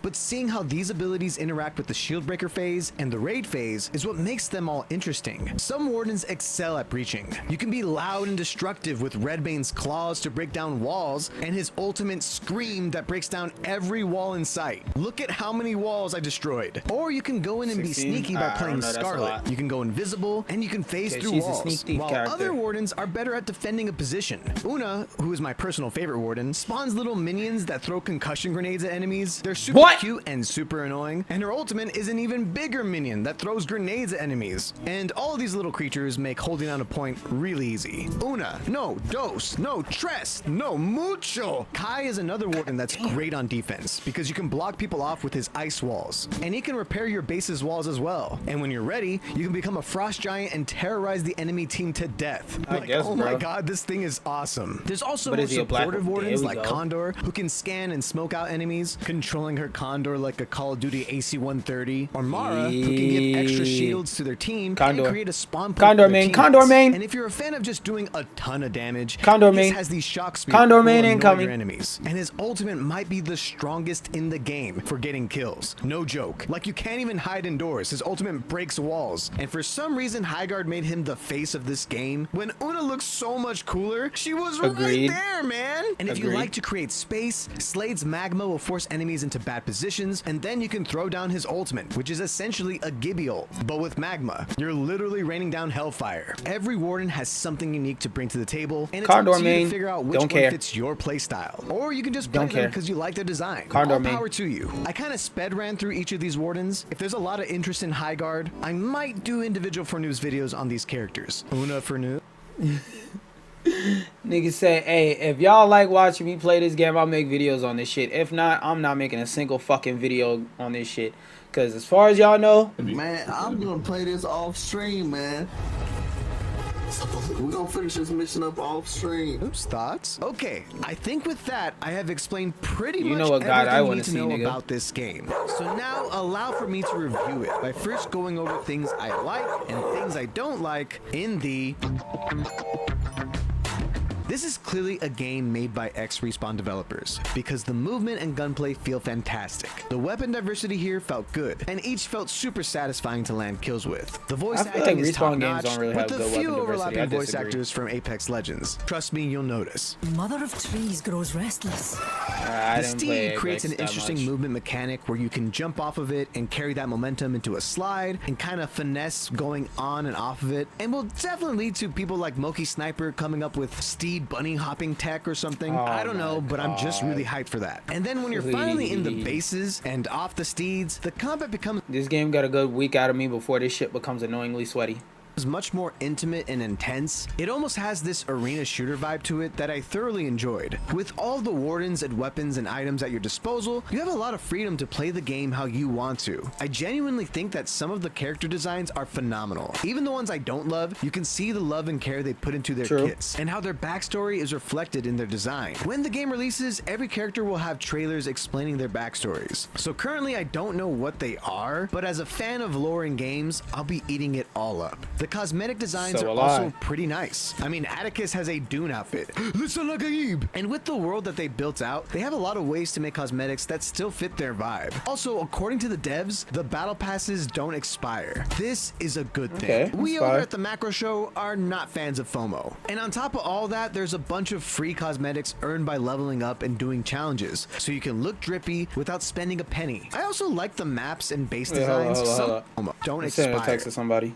But seeing how these abilities interact with the shield breaker phase and the raid phase is what makes them all interesting. Some wardens excel at breaching. You can be loud and destructive with Redbane's claws to break down walls and his ultimate scream that breaks down every wall in sight. Look at how many walls I destroyed. Or you can go in and 16? be sneaky by I playing don't know, that's a Scarlet. lot. You can go invisible and you can phase Okay, through she's a walls. sneak thief While character. other wardens are better at defending a position. Una, who is my personal favorite warden, spawns little minions that throw concussion grenades at enemies. They're super cute and super annoying, and her ultimate is an even bigger minion that throws grenades at enemies. And all of these little creatures make holding down a point really easy. Una, no, dos, no, tres, no, mucho. Kai is another warden that's great on defense because you can block people off with his ice walls, and he can repair your base's walls as well. And when you're ready, you can become a frost giant and terrorize the enemy team to death. I guess, oh my bro. god, this thing is awesome. There's also But more is he a black- supportive there wardens we like go. Condor, who can scan and smoke out enemies, controlling her Condor like a Call of Duty AC-130, or Mara, who can give extra shields to their team Condor. and create a spawn point Condor for their main, teammates. Condor main. And if you're a fan of just doing a ton of damage, Condor he main. has these shock speed Condor that will main annoy incoming. your enemies. And his ultimate might be the strongest in the game for getting kills. No joke. Like, you can't even hide indoors. His ultimate breaks walls. And for some reason, Highgaurd made him the face of this game. When Una looks so much cooler, she was Agreed. right there, man. And if you Agreed. like to create space, Slade's magma will force enemies into bad positions, and then you can throw down his ultimate, which is essentially a Gibby ult, but with magma. You're literally raining down hellfire. Every warden has something unique to bring to the table, and it's Condor up to you main. to figure out which Don't one care. fits your playstyle. Or you can just play Don't them care. because you like their design. Condor All main. power to you. I kind of sped ran through each of these wardens. If there's a lot of interest in Highgaurd, I might do individual for news videos on these characters. Una for news. Niggas say, hey, if y'all like watching me play this game, I'll make videos on this shit. If not, I'm not making a single fucking video on this shit. Because as far as y'all know, Man, I'm gonna play this off stream, man. We're gonna finish this mission up off stream. Oops, thoughts? Okay, I think with that, I have explained pretty You much know what guide everything I you wanna need to see, know nigga. about this game. So now, allow for me to review it by first going over things I like and things I don't like in the... This is clearly a game made by ex-Respawn developers, because the movement and gunplay feel fantastic. The weapon diversity here felt good, and each felt super satisfying to land kills with. The voice I feel acting like is Respawn games top-notch, don't really with have a good few weapon diversity. overlapping I voice disagree. actors from Apex Legends. Trust me, you'll notice. Mother of trees grows restless. I The didn't play steed creates an Apex that interesting much. movement mechanic where you can jump off of it and carry that momentum into a slide and kind of finesse going on and off of it, and will definitely lead to people like Moki Sniper coming up with steed bunny hopping tech or something. Oh I don't know, my but I'm just really God. hyped for that. And then when you're finally in the Please. bases and off the steeds, the combat becomes This game got a good week out of me before this shit becomes annoyingly sweaty. is much more intimate and intense. It almost has this arena shooter vibe to it that I thoroughly enjoyed. With all the wardens and weapons and items at your disposal, you have a lot of freedom to play the game how you want to. I genuinely think that some of the character designs are phenomenal. Even the ones I don't love, you can see the love and care they put into their True. kits, and how their backstory is reflected in their design. When the game releases, every character will have trailers explaining their backstories. So currently I don't know what they are, but as a fan of lore in games, I'll be eating it all up. The cosmetic designs So are will also I. pretty nice. I mean, Atticus has a Dune outfit. Listen like Aib. And with the world that they built out, they have a lot of ways to make cosmetics that still fit their vibe. Also, according to the devs, the battle passes don't expire. This is a good thing. Okay, We that's over fine. at the Macro Show are not fans of FOMO. And on top of all that, there's a bunch of free cosmetics earned by leveling up and doing challenges, so you can look drippy without spending a penny. I also like the maps and base Wait, hold on, designs. hold on, Some hold on. FOMO don't I'm sending a expire. text to somebody.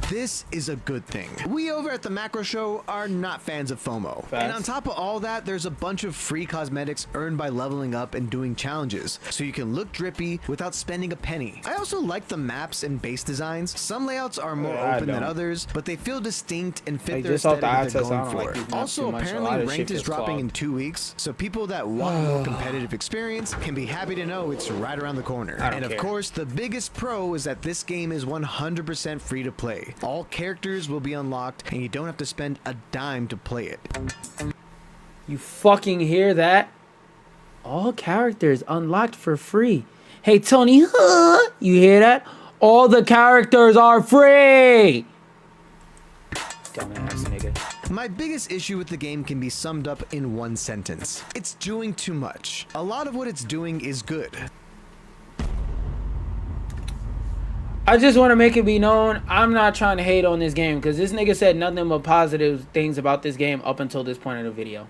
This is a good thing. We over at the Macro Show are not fans of FOMO. And on top of all that, there's a bunch of free cosmetics earned by leveling up and doing challenges, so you can look drippy without spending a penny. I also like the maps and base designs. Some layouts are more open than others, but they feel distinct and fit their aesthetic they're going for. Also, apparently Ranked is dropping in 2 weeks, so people that want a more competitive experience can be happy to know it's right around the corner. And of course, the biggest pro is that this game is 100% free to play. All characters will be unlocked, and you don't have to spend a dime to play it. You fucking hear that? All characters unlocked for free. Hey, Tony, you hear that? All the characters are free! Dumbass nigga. My biggest issue with the game can be summed up in one sentence. It's doing too much. A lot of what it's doing is good. I just want to make it be known, I'm not trying to hate on this game, because this nigga said nothing but positive things about this game up until this point of the video.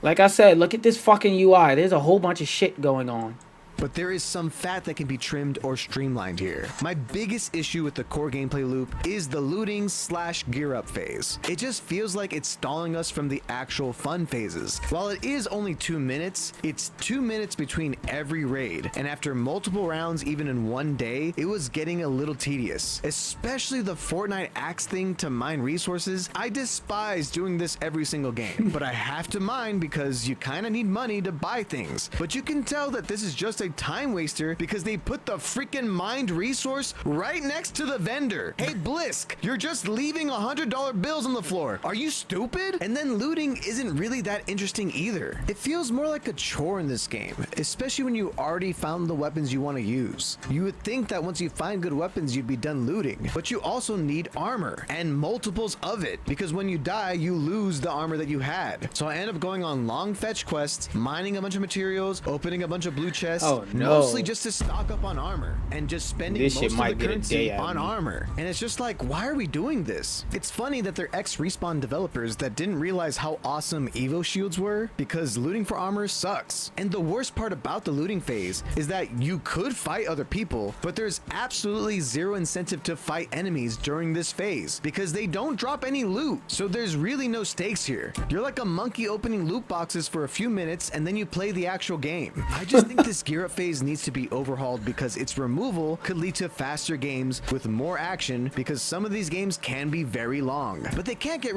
Like I said, look at this fucking UI. There's a whole bunch of shit going on. But there is some fat that can be trimmed or streamlined here. My biggest issue with the core gameplay loop is the looting / gear up phase. It just feels like it's stalling us from the actual fun phases. While it is only 2 minutes, it's 2 minutes between every raid, and after multiple rounds even in one day, it was getting a little tedious. Especially the Fortnite axe thing to mine resources. I despise doing this every single game, but I have to mine because you kind of need money to buy things. But you can tell that this is just a time waster because they put the freaking mined resource right next to the vendor. Hey Blisk, you're just leaving $100 bills on the floor. Are you stupid? And then looting isn't really that interesting either. It feels more like a chore in this game, especially when you already found the weapons you want to use. You would think that once you find good weapons, you'd be done looting, but you also need armor and multiples of it because when you die, you lose the armor that you had. So I end up going on long fetch quests, mining a bunch of materials, opening a bunch of blue chests, mostly just to stock up on armor and just spending most of the currency on armor. And it's just like, why are we doing this? It's funny that they're ex-Respawn developers that didn't realize how awesome Evo shields were because looting for armor sucks. And the worst part about the looting phase is that you could fight other people, but there's absolutely zero incentive to fight enemies during this phase because they don't drop any loot. So there's really no stakes here. You're like a monkey opening loot boxes for a few minutes and then you play the actual game. I just think this gear up phase needs to be overhauled because its removal could lead to faster games with more action because some of these games can be very long, but they can't get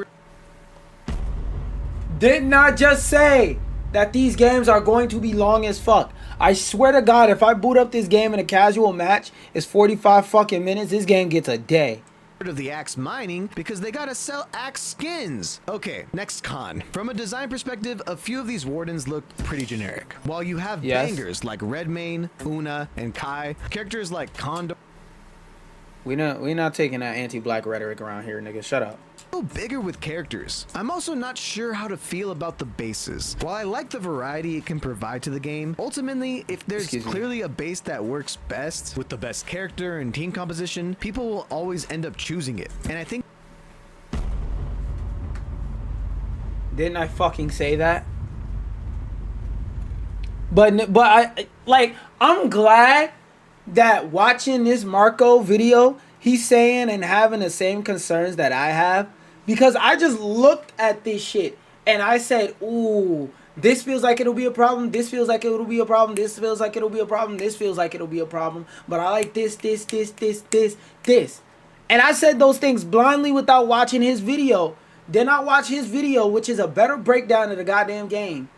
Did not just say that these games are going to be long as fuck. I swear to God, if I boot up this game in a casual match, it's 45 fucking minutes. This game gets a day. Of the axe mining because they gotta sell axe skins. Okay, next con. From a design perspective, a few of these wardens look pretty generic. While you have bangers like Redmayne, Una, and Kai, characters like Condor. We not taking that anti-black rhetoric around here, nigga. Shut up. Bigger with characters. I'm also not sure how to feel about the bases. While I like the variety it can provide to the game, ultimately, if there's clearly a base that works best with the best character and team composition, people will always end up choosing it. And I think didn't I fucking say that? But I like I'm glad that watching this Marco video, he's saying and having the same concerns that I have. Because I just looked at this shit and I said, ooh, this feels like it'll be a problem. This feels like it'll be a problem. This feels like it'll be a problem. This feels like it'll be a problem. But I like this. And I said those things blindly without watching his video. Then I watch his video, which is a better breakdown of the goddamn game.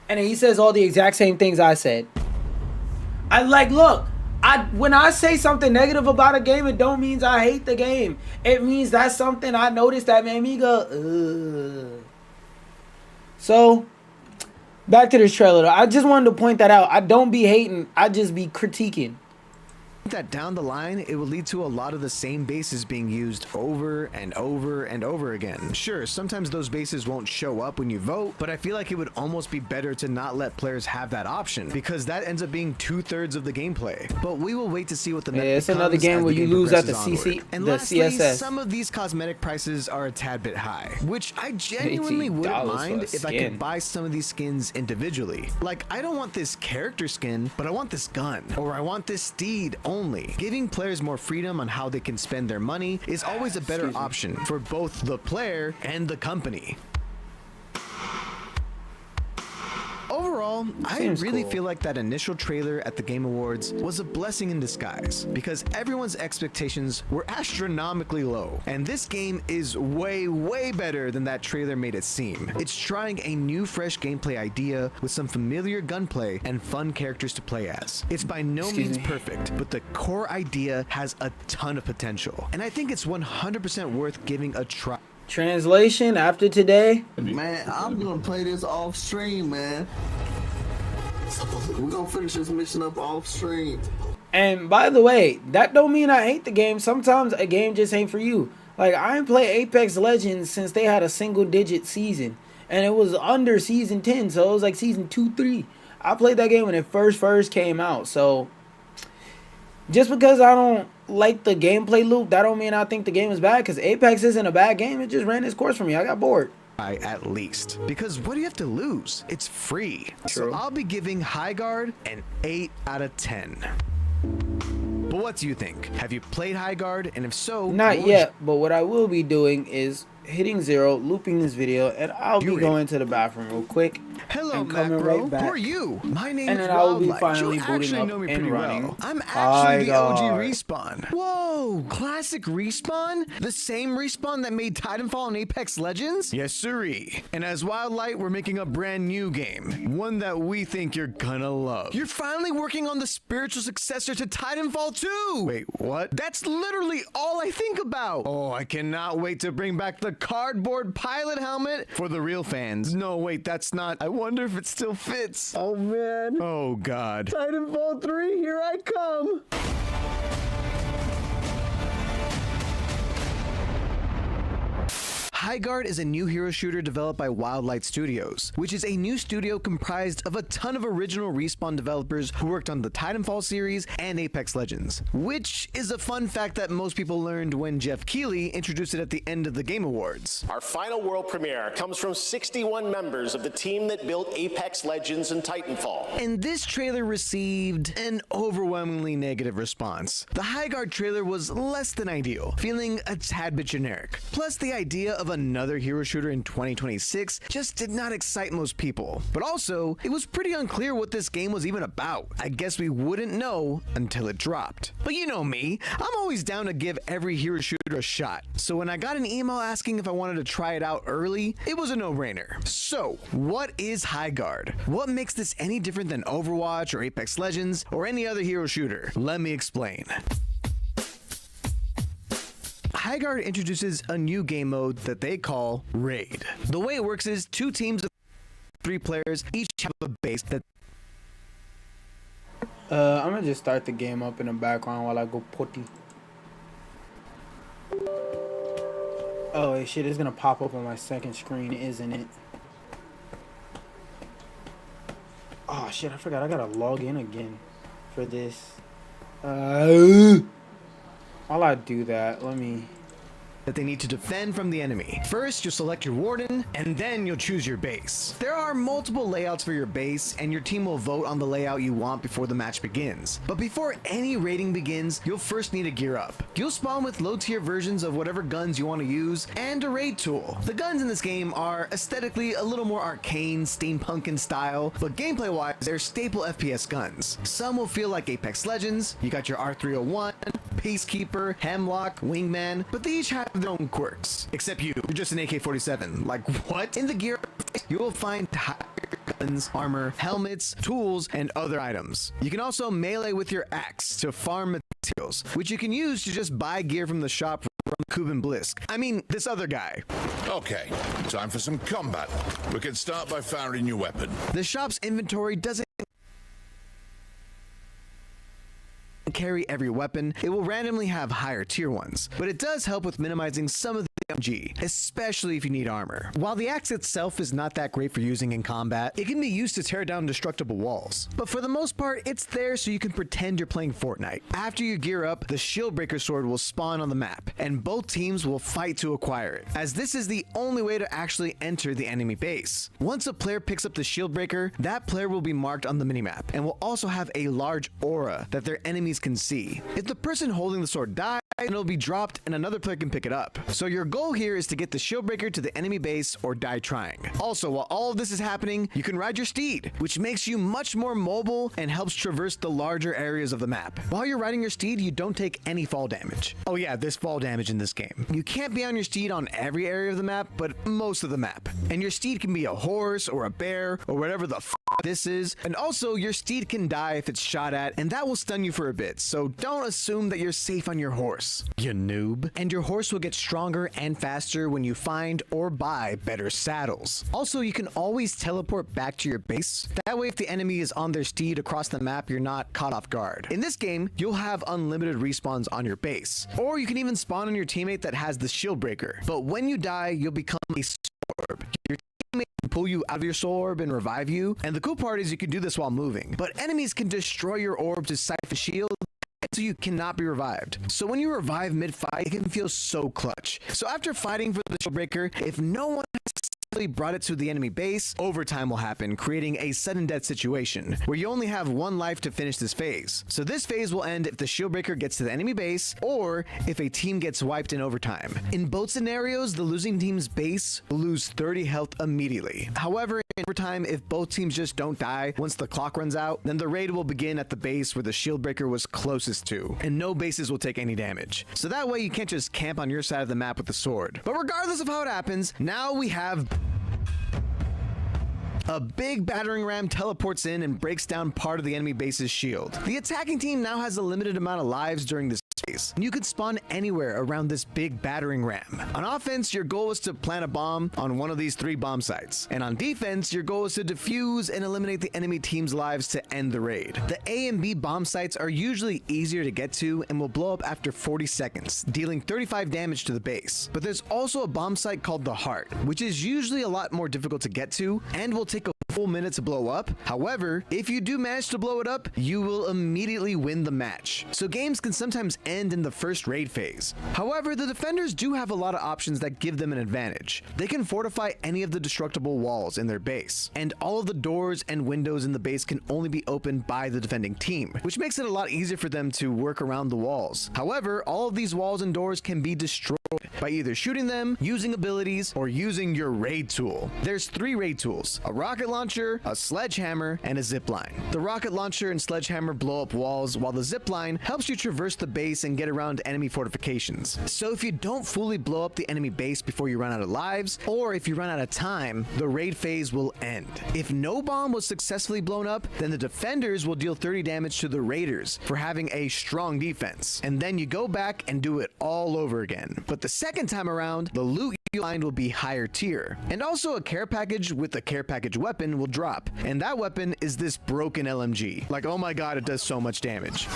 And then he says all the exact same things I said. I like, look. When I say something negative about a game, it don't mean I hate the game. It means that's something I noticed that made me go, ugh. So, back to this trailer though. I just wanted to point that out. I don't be hating. I just be critiquing. that down the line, it will lead to a lot of the same bases being used over and over and over again. Sure, sometimes those bases won't show up when you vote, but I feel like it would almost be better to not let players have that option, because that ends up being 2/3 of the gameplay. But we will wait to see what the meta it's another game where you lose at the and lastly, CSS. Some of these cosmetic prices are a tad bit high, which I genuinely wouldn't mind if I could buy some of these skins individually. Like, I don't want this character skin, but I want this gun, or I want this steed only. Giving players more freedom on how they can spend their money is always a better option for both the player and the company. Overall, I really feel like that initial trailer at the Game Awards was a blessing in disguise because everyone's expectations were astronomically low. And this game is way, way better than that trailer made it seem. It's trying a new, fresh gameplay idea with some familiar gunplay and fun characters to play as. It's by no means perfect, but the core idea has a ton of potential. And I think it's 100% worth giving a try. Translation after today? Man, I'm gonna play this off stream, man. We're gonna finish this mission up off stream. And by the way, that don't mean I hate the game. Sometimes a game just ain't for you. Like, I ain't played Apex Legends since they had a single-digit season. And it was under season 10, so it was like season 2, 3. I played that game when it first came out, so just because I don't like the gameplay loop, that don't mean I think the game is bad, because Apex isn't a bad game. It just ran its course for me. I got bored. At least. Because what do you have to lose? It's free. True. So I'll be giving Highgaurd an 8 out of 10. But what do you think? Have you played Highgaurd? And if so... Not yet, but what I will be doing is hitting 0, looping this video, and I'll be going to the bathroom real quick. Hello, and coming Macro. right back. Who are you? My name and is then I will be Wildlight. finally You booting actually up know me and pretty running. well. I'm actually the OG Highgaurd. Respawn. Whoa, classic Respawn? The same Respawn that made Titanfall and Apex Legends? Yes, sirree. And as Wildlight, we're making a brand new game. One that we think you're gonna love. You're finally working on the spiritual successor to Titanfall 2! Wait, what? That's literally all I think about! Oh, I cannot wait to bring back the cardboard pilot helmet for the real fans. No, wait, that's not. I wonder if it still fits. Oh, man. Oh, God. Titanfall 3, here I come. Highgaurd is a new hero shooter developed by Wildlight Studios, which is a new studio comprised of a ton of original Respawn developers who worked on the Titanfall series and Apex Legends, which is a fun fact that most people learned when Jeff Keighley introduced it at the end of the Game Awards. Our final world premiere comes from 61 members of the team that built Apex Legends and Titanfall. And this trailer received an overwhelmingly negative response. The Highgaurd trailer was less than ideal, feeling a tad bit generic. Plus, the idea of another hero shooter in 2026 just did not excite most people. But also, it was pretty unclear what this game was even about. I guess we wouldn't know until it dropped. But you know me, I'm always down to give every hero shooter a shot. So when I got an email asking if I wanted to try it out early, it was a no-brainer. So, what is Highgaurd? What makes this any different than Overwatch or Apex Legends or any other hero shooter? Let me explain. Highgaurd introduces a new game mode that they call Raid. The way it works is 2 teams of 3 players each have a base that... I'm gonna just start the game up in the background while I go potty. Oh wait, shit, it's gonna pop up on my second screen, isn't it? Oh shit, I forgot I gotta log in again for this. While I do that, let me... that they need to defend from the enemy. First, you'll select your warden, and then you'll choose your base. There are multiple layouts for your base, and your team will vote on the layout you want before the match begins. But before any raiding begins, you'll first need to gear up. You'll spawn with low-tier versions of whatever guns you want to use, and a raid tool. The guns in this game are aesthetically a little more arcane, steampunk in style, but gameplay-wise, they're staple FPS guns. Some will feel like Apex Legends, you got your R301, Peacekeeper, Hemlock, Wingman, but they each have their own quirks. Except you're just an AK-47. Like, what? In the gear, you will find higher guns, armor, helmets, tools, and other items. You can also melee with your axe to farm materials, which you can use to just buy gear from the shop from Kuban Blisk. I mean, this other guy. Okay, time for some combat. We can start by firing your weapon. The shop's inventory doesn't carry every weapon. It will randomly have higher tier ones, but it does help with minimizing some of the LMG, especially if you need armor. While the axe itself is not that great for using in combat, it can be used to tear down destructible walls. But for the most part, it's there so you can pretend you're playing Fortnite. After you gear up, the Shieldbreaker sword will spawn on the map, and both teams will fight to acquire it, as this is the only way to actually enter the enemy base. Once a player picks up the Shieldbreaker, that player will be marked on the minimap, and will also have a large aura that their enemies can see. If the person holding the sword dies, it'll be dropped and another player can pick it up. So your goal here is to get the Shieldbreaker to the enemy base or die trying. Also, while all of this is happening, you can ride your steed, which makes you much more mobile and helps traverse the larger areas of the map. While you're riding your steed, you don't take any fall damage. Oh yeah, there's fall damage in this game. You can't be on your steed on every area of the map, but most of the map. And your steed can be a horse or a bear or whatever the this is. And also, your steed can die if it's shot at, and that will stun you for a bit, so don't assume that you're safe on your horse, you noob. And your horse will get stronger and faster when you find or buy better saddles. Also, you can always teleport back to your base. That way, if the enemy is on their steed across the map, you're not caught off guard. In this game, you'll have unlimited respawns on your base, or you can even spawn on your teammate that has the Shieldbreaker. But when you die, you'll become a orb. Your teammate can pull you out of your soul orb and revive you, and the cool part is you can do this while moving. But enemies can destroy your orb to siphon shield, so you cannot be revived. So when you revive mid-fight, it can feel so clutch. So after fighting for the Shieldbreaker, if no one has successfully brought it to the enemy base, overtime will happen, creating a sudden death situation, where you only have one life to finish this phase. So this phase will end if the Shieldbreaker gets to the enemy base, or if a team gets wiped in overtime. In both scenarios, the losing team's base will lose 30 health immediately. However, in overtime, if both teams just don't die once the clock runs out, then the raid will begin at the base where the Shieldbreaker was closest to, and no bases will take any damage. So that way you can't just camp on your side of the map with the sword. But regardless of how it happens, now we have a big battering ram teleports in and breaks down part of the enemy base's shield. The attacking team now has a limited amount of lives during this phase, and you could spawn anywhere around this big battering ram. On offense, your goal is to plant a bomb on one of these 3 bomb sites, and on defense, your goal is to defuse and eliminate the enemy team's lives to end the raid. The A and B bomb sites are usually easier to get to and will blow up after 40 seconds, dealing 35 damage to the base. But there's also a bomb site called the Heart, which is usually a lot more difficult to get to and will take a full minute to blow up. However, if you do manage to blow it up, you will immediately win the match. So games can sometimes end in the first raid phase. However, the defenders do have a lot of options that give them an advantage. They can fortify any of the destructible walls in their base, and all of the doors and windows in the base can only be opened by the defending team, which makes it a lot easier for them to work around the walls. However, all of these walls and doors can be destroyed by either shooting them, using abilities, or using your raid tool. There's 3 raid tools: a rocket launcher, a sledgehammer, and a zipline. The rocket launcher and sledgehammer blow up walls, while the zipline helps you traverse the base and get around enemy fortifications. So if you don't fully blow up the enemy base before you run out of lives, or if you run out of time, the raid phase will end. If no bomb was successfully blown up, then the defenders will deal 30 damage to the raiders for having a strong defense, and then you go back and do it all over again. But the second time around, the loot you find will be higher tier, and also a care package with a care package weapon will drop, and that weapon is this broken LMG. Like, oh my god, it does so much damage.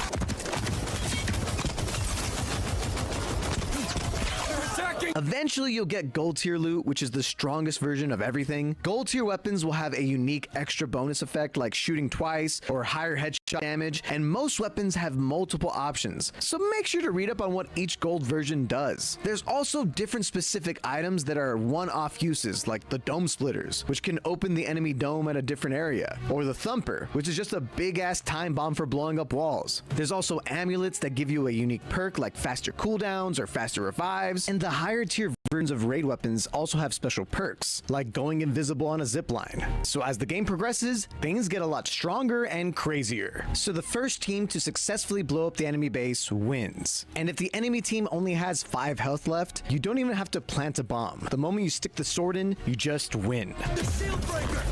Eventually, you'll get gold tier loot, which is the strongest version of everything. Gold tier weapons will have a unique extra bonus effect like shooting twice or higher headshot damage, and most weapons have multiple options, so make sure to read up on what each gold version does. There's also different specific items that are one-off uses, like the dome splitters, which can open the enemy dome at a different area, or the thumper, which is just a big-ass time bomb for blowing up walls. There's also amulets that give you a unique perk like faster cooldowns or faster revives, and the higher tier versions of raid weapons also have special perks, like going invisible on a zipline. So as the game progresses, things get a lot stronger and crazier. So the first team to successfully blow up the enemy base wins. And if the enemy team only has 5 health left, you don't even have to plant a bomb. The moment you stick the sword in, you just win. The shield breaker!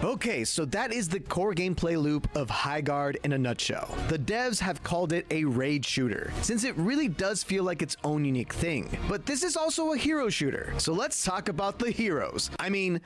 Okay, so that is the core gameplay loop of Highgaurd in a nutshell. The devs have called it a raid shooter, since it really does feel like its own unique thing. But this is also a hero shooter, so let's talk about the heroes. I mean,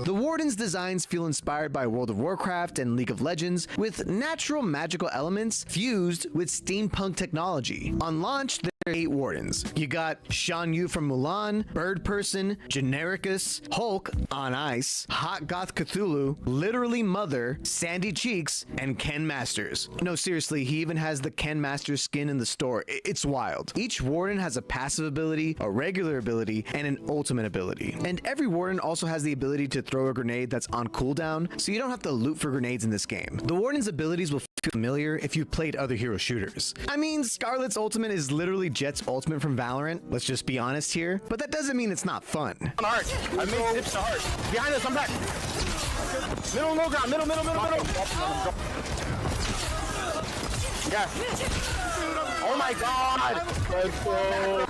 The Warden's designs feel inspired by World of Warcraft and League of Legends, with natural magical elements fused with steampunk technology. On launch, there are 8 Wardens. You got Shan Yu from Mulan, Bird Person, Genericus, Hulk on Ice, Hot Goth Cthulhu, Literally Mother, Sandy Cheeks, and Ken Masters. No, seriously, he even has the Ken Masters skin in the store. It's wild. Each Warden has a passive ability, a regular ability, and an ultimate ability. And every Warden also has the ability to throw a grenade that's on cooldown, so you don't have to loot for grenades in this game. The Warden's abilities will feel familiar if you've played other hero shooters. I mean, Scarlet's ultimate is literally Jet's ultimate from Valorant. Let's just be honest here. But that doesn't mean it's not fun. On heart. I made zips to heart. Behind us, I'm back. Middle, low ground. Middle. Yeah. Oh my god. Let's go.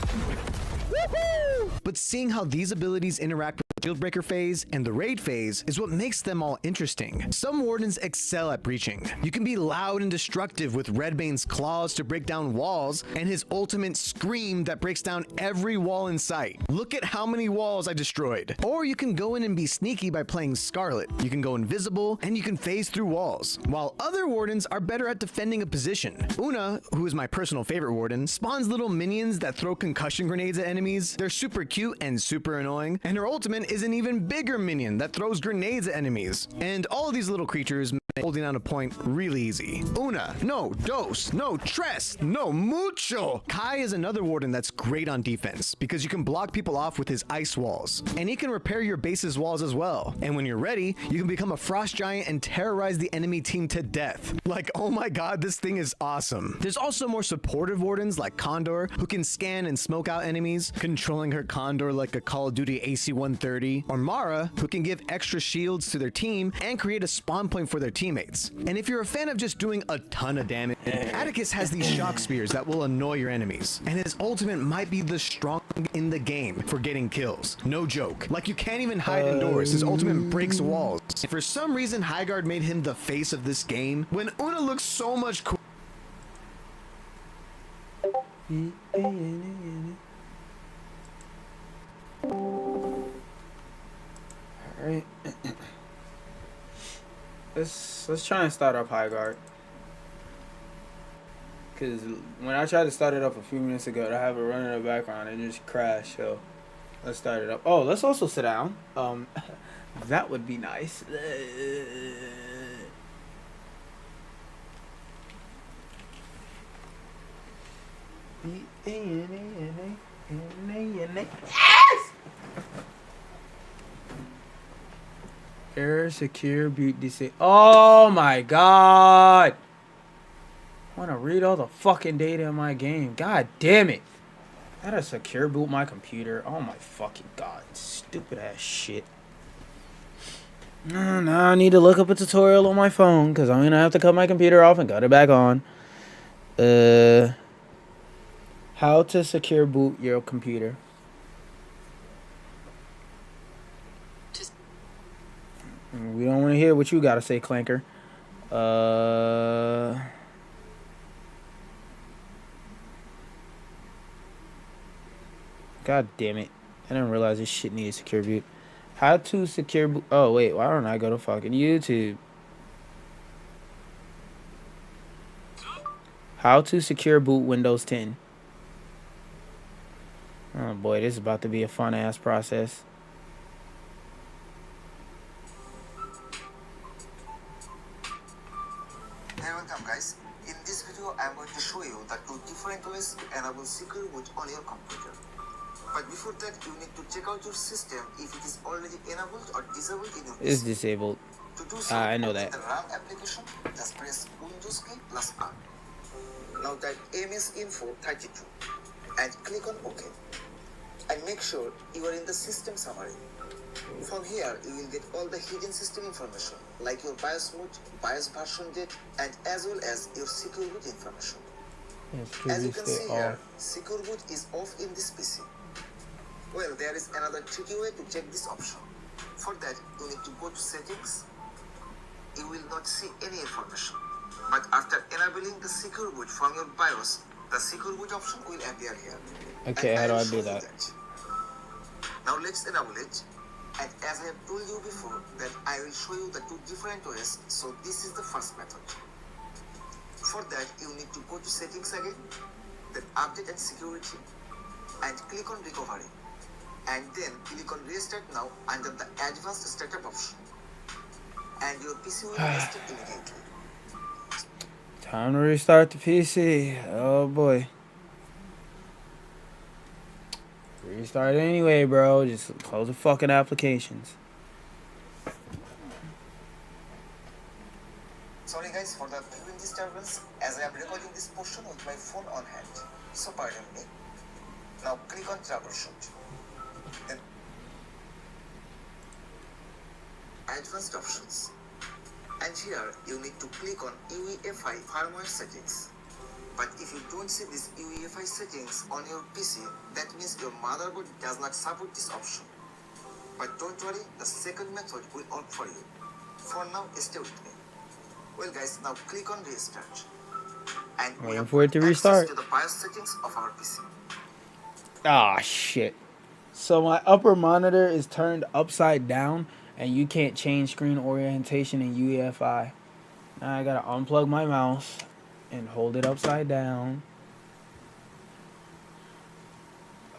But seeing how these abilities interact with the Shieldbreaker phase and the Raid phase is what makes them all interesting. Some Wardens excel at breaching. You can be loud and destructive with Redbane's claws to break down walls and his ultimate scream that breaks down every wall in sight. Look at how many walls I destroyed. Or you can go in and be sneaky by playing Scarlet. You can go invisible and you can phase through walls. While other Wardens are better at defending a position. Una, who is my personal favorite Warden, spawns little minions that throw concussion grenades at enemies. They're super cute and super annoying, and her ultimate is an even bigger minion that throws grenades at enemies. And all of these little creatures make holding down a point really easy. Una, no, dos, no, tres, no, mucho. Kai is another Warden that's great on defense because you can block people off with his ice walls. And he can repair your base's walls as well. And when you're ready, you can become a frost giant and terrorize the enemy team to death. Like, oh my god, this thing is awesome. There's also more supportive Wardens like Condor, who can scan and smoke out enemies, controlling her Condor like a Call of Duty AC-130, or Mara, who can give extra shields to their team and create a spawn point for their teammates. And if you're a fan of just doing a ton of damage, Atticus has these shock spears that will annoy your enemies, and his ultimate might be the strongest in the game for getting kills. No joke. Like, you can't even hide indoors. His ultimate breaks walls. And for some reason, Highgaurd made him the face of this game, when Una looks so much cool. Alright. Let's try and start up Highgaurd. Cause when I tried to start it up a few minutes ago, I have it running in the background and it just crashed. So let's start it up. Oh, let's also sit down. That would be nice. Yes! Error secure boot DC. Oh my god! I want to read all the fucking data in my game. God damn it! Gotta secure boot my computer. Oh my fucking god! Stupid ass shit. Now I need to look up a tutorial on my phone because I'm gonna have to cut my computer off and cut it back on. How to secure boot your computer. We don't want to hear what you gotta say, Clanker. God damn it. I didn't realize this shit needed secure boot. How to secure boot. Oh, wait. Why don't I go to fucking YouTube? How to secure boot Windows 10. Oh boy, this is about to be a fun ass process. Hey, welcome guys. In this video, I'm going to show you the 2 different ways to enable secure boot on your computer. But before that, you need to check out your system if it is already enabled or disabled in your PC. It's disabled. To do so, I know that. in the RAM application, just press Windows key plus R. Now type msinfo32 and click on OK. And make sure you are in the system summary. From here, you will get all the hidden system information like your BIOS mode, BIOS version date, and as well as your secure boot information. As you can see here, secure boot is off in this PC. Well, there is another tricky way to check this option. For that, you need to go to settings. You will not see any information. But after enabling the secure boot from your BIOS, the secure boot option will appear here. Okay, how do I do that? Now let's enable it. And as I have told you before that I will show you the two different ways, so this is the first method. For that you need to go to settings again, then update and security, and click on recovery, and then click on restart now under the advanced startup option, and your PC will restart immediately. Time to restart the PC. Oh boy. Restart it anyway, bro. Just close the fucking applications. Sorry guys for the viewing disturbance, as I am recording this portion with my phone on hand, so pardon me. Now click on troubleshoot. Then advanced options. And here you need to click on UEFI firmware settings. But if you don't see these UEFI settings on your PC, that means your motherboard does not support this option. But don't worry, the second method will work for you. For now, stay with me. Well guys, now click on restart. And we Waiting have for it to restart. access to the BIOS settings of our PC. Ah, shit. So my upper monitor is turned upside down, and you can't change screen orientation in UEFI. Now I gotta unplug my mouse and hold it upside down.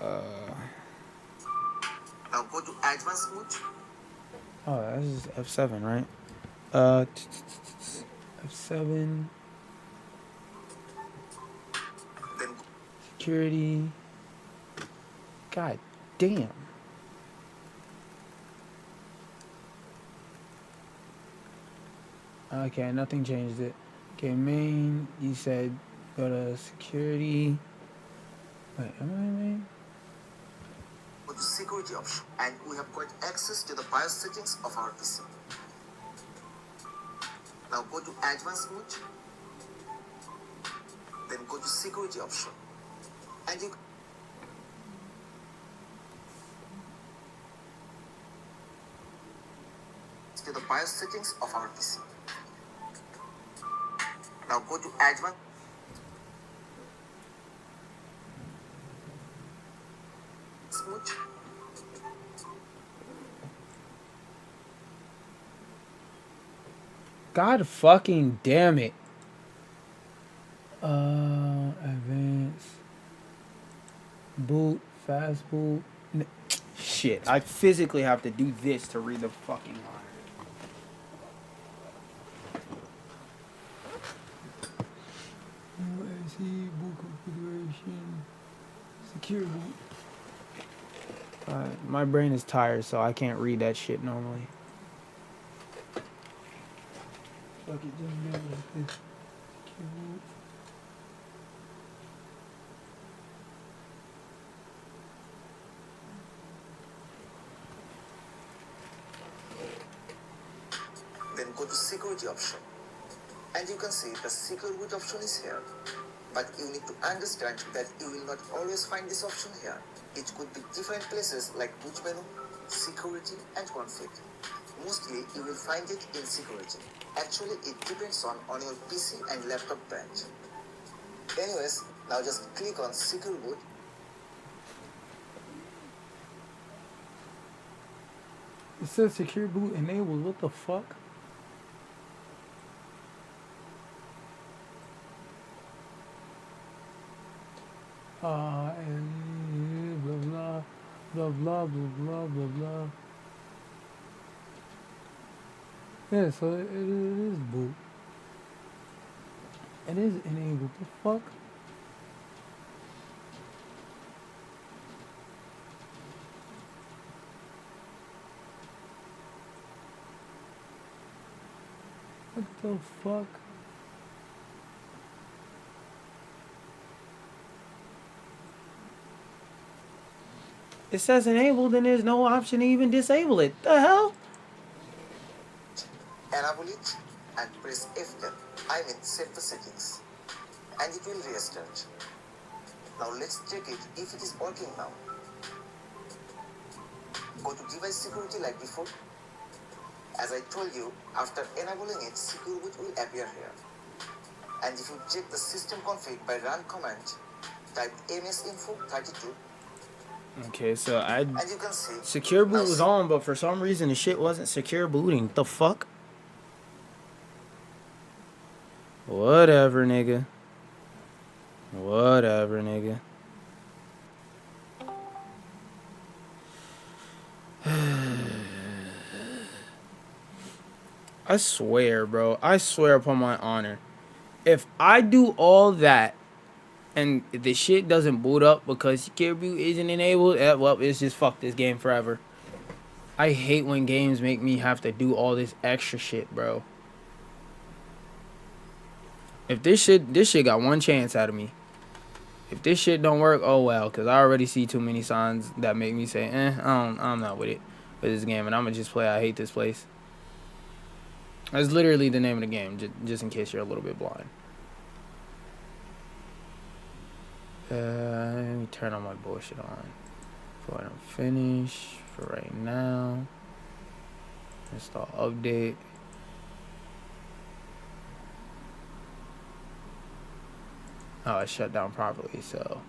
Now go to advanced mode. Oh, this is F7, right? F7. Then Security. God damn. Okay, nothing changed it. Okay, main, you said go to security. Wait, am I in main? go to security option, and we have got access to the BIOS settings of our PC. Now go to advanced mode, then go to security option, and you to the BIOS settings of our PC. Now go to advanced mode. God fucking damn it. Advanced. Boot. Fast boot. Shit. I physically have to do this to read the fucking line. Boot configuration. Secure boot. My brain is tired, so I can't read that shit normally. Fuck it, just do it like this. Secure boot. Then go to security option, and you can see the secure boot option is here. But you need to understand that you will not always find this option here. It could be different places like boot menu, security, and config. Mostly you will find it in security. Actually, it depends on your PC and laptop brand. Anyways, now just click on secure boot. It says secure boot enabled. What the fuck? And blah blah blah blah blah blah blah. Yeah, so it is boot. It is enabled. The fuck? What the fuck? It says enabled and there's no option to even disable it. The hell? Enable it and press F10. I mean save the settings. And it will restart. Now let's check it if it is working now. Go to device security like before. As I told you, after enabling it, secure boot will appear here. And if you check the system config by run command, type msinfo32, Okay, so And you can see. secure boot was on, but for some reason the shit wasn't secure booting. What the fuck? Whatever, nigga. Whatever, nigga. I swear, bro. I swear upon my honor. If I do all that and the shit doesn't boot up because secure boot isn't enabled, well, it's just fuck this game forever. I hate when games make me have to do all this extra shit, bro. If this shit got one chance out of me. If this shit don't work, oh well, because I already see too many signs that make me say, I'm not with it with this game, and I'm gonna just play I hate this place. That's literally the name of the game, just in case you're a little bit blind. Let me turn all my bullshit on before I don't finish for right now. Install update. Oh, it shut down properly, so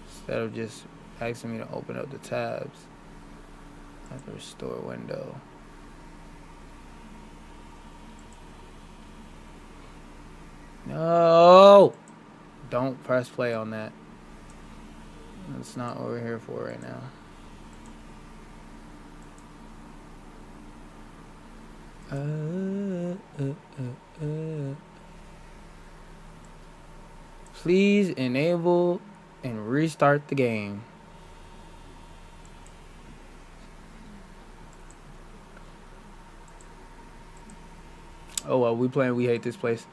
instead of just asking me to open up the tabs, I have to restore window. No! Don't press play on that. That's not what we're here for right now. Please enable and restart the game. Oh well, we playing We Hate This Place.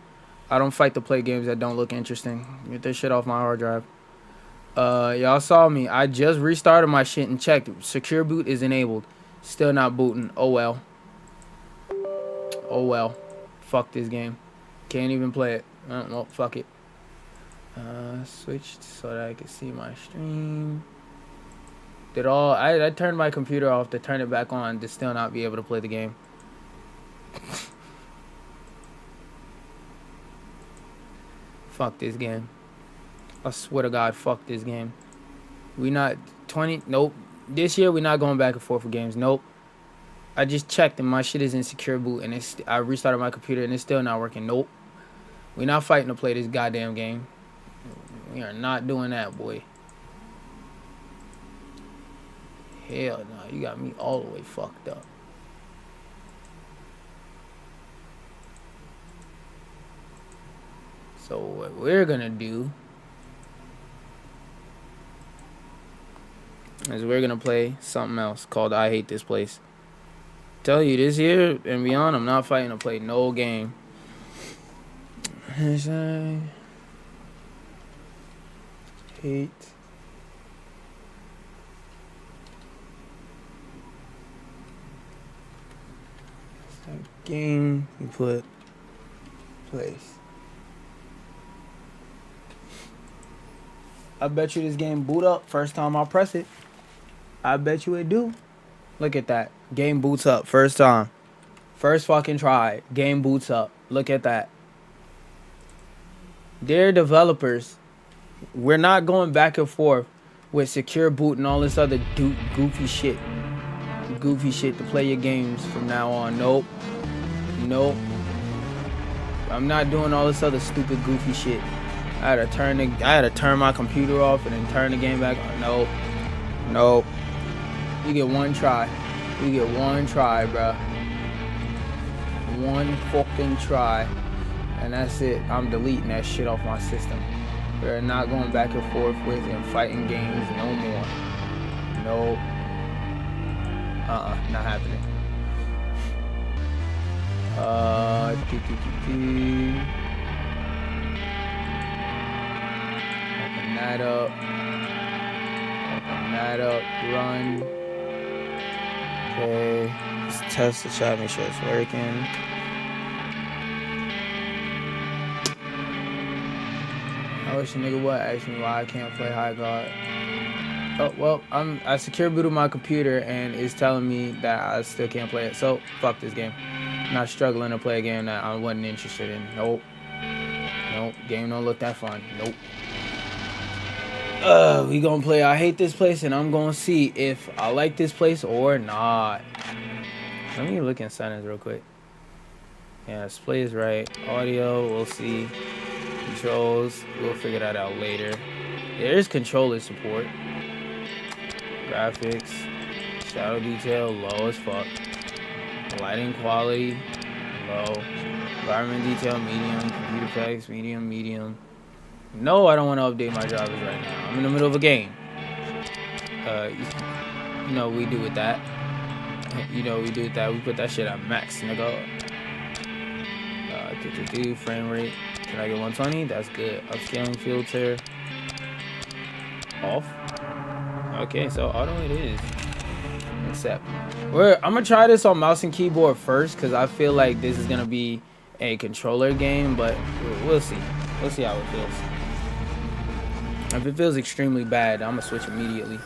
I don't fight to play games that don't look interesting. Get this shit off my hard drive. Y'all saw me. I just restarted my shit and checked. Secure boot is enabled. Still not booting. Oh well. Oh well. Fuck this game. Can't even play it. Well, fuck it. Switched so that I could see my stream. I turned my computer off to turn it back on to still not be able to play the game. Fuck this game. I swear to God, fuck this game. We not 20. Nope. This year we not going back and forth for games. Nope. I just checked and my shit is in secure boot and I restarted my computer and it's still not working. Nope. We not fighting to play this goddamn game. We are not doing that, boy. Hell no, you got me all the way fucked up. So what we're gonna do is we're gonna play something else called I Hate This Place. Tell you this year and beyond, I'm not fighting to play no game. I hate game. You put place. I bet you this game boot up first time I press it. I bet you it do. Look at that. Game boots up first time. First fucking try. Game boots up. Look at that. Dear developers, we're not going back and forth with secure boot and all this other goofy shit. Goofy shit to play your games from now on. Nope. Nope. I'm not doing all this other stupid goofy shit. I had to turn my computer off and then turn the game back on. Nope. Nope. You get one try. You get one try, bro. One fucking try. And that's it. I'm deleting that shit off my system. We're not going back and forth with and fighting games no more. Nope. Not happening. Open that up. Open that up. Run. Okay. Let's test the chat. Make sure it's working. I wish a nigga would ask me why I can't play Highgaurd. Oh, well, I secure booted my computer and it's telling me that I still can't play it. So, fuck this game. I'm not struggling to play a game that I wasn't interested in. Nope. Nope. Game don't look that fun. Nope. We gonna play I hate this place, and I'm gonna see if I like this place or not. Let me look in settings real quick. Yeah, display is right. Audio, we'll see. Controls, we'll figure that out later. There's controller support. Graphics, shadow detail, low as fuck. Lighting quality, low. Environment detail, medium. Computer effects, medium, medium. No, I don't want to update my drivers right now. I'm in the middle of a game. You know what we do with that. You know what we do with that. We put that shit at max, nigga. Frame rate. Can I get 120? That's good. Upscaling filter. Off. Okay, so auto it is. Accept. I'm gonna try this on mouse and keyboard first, because I feel like this is gonna be a controller game, but we'll see. We'll see how it feels. If it feels extremely bad, I'm gonna switch immediately.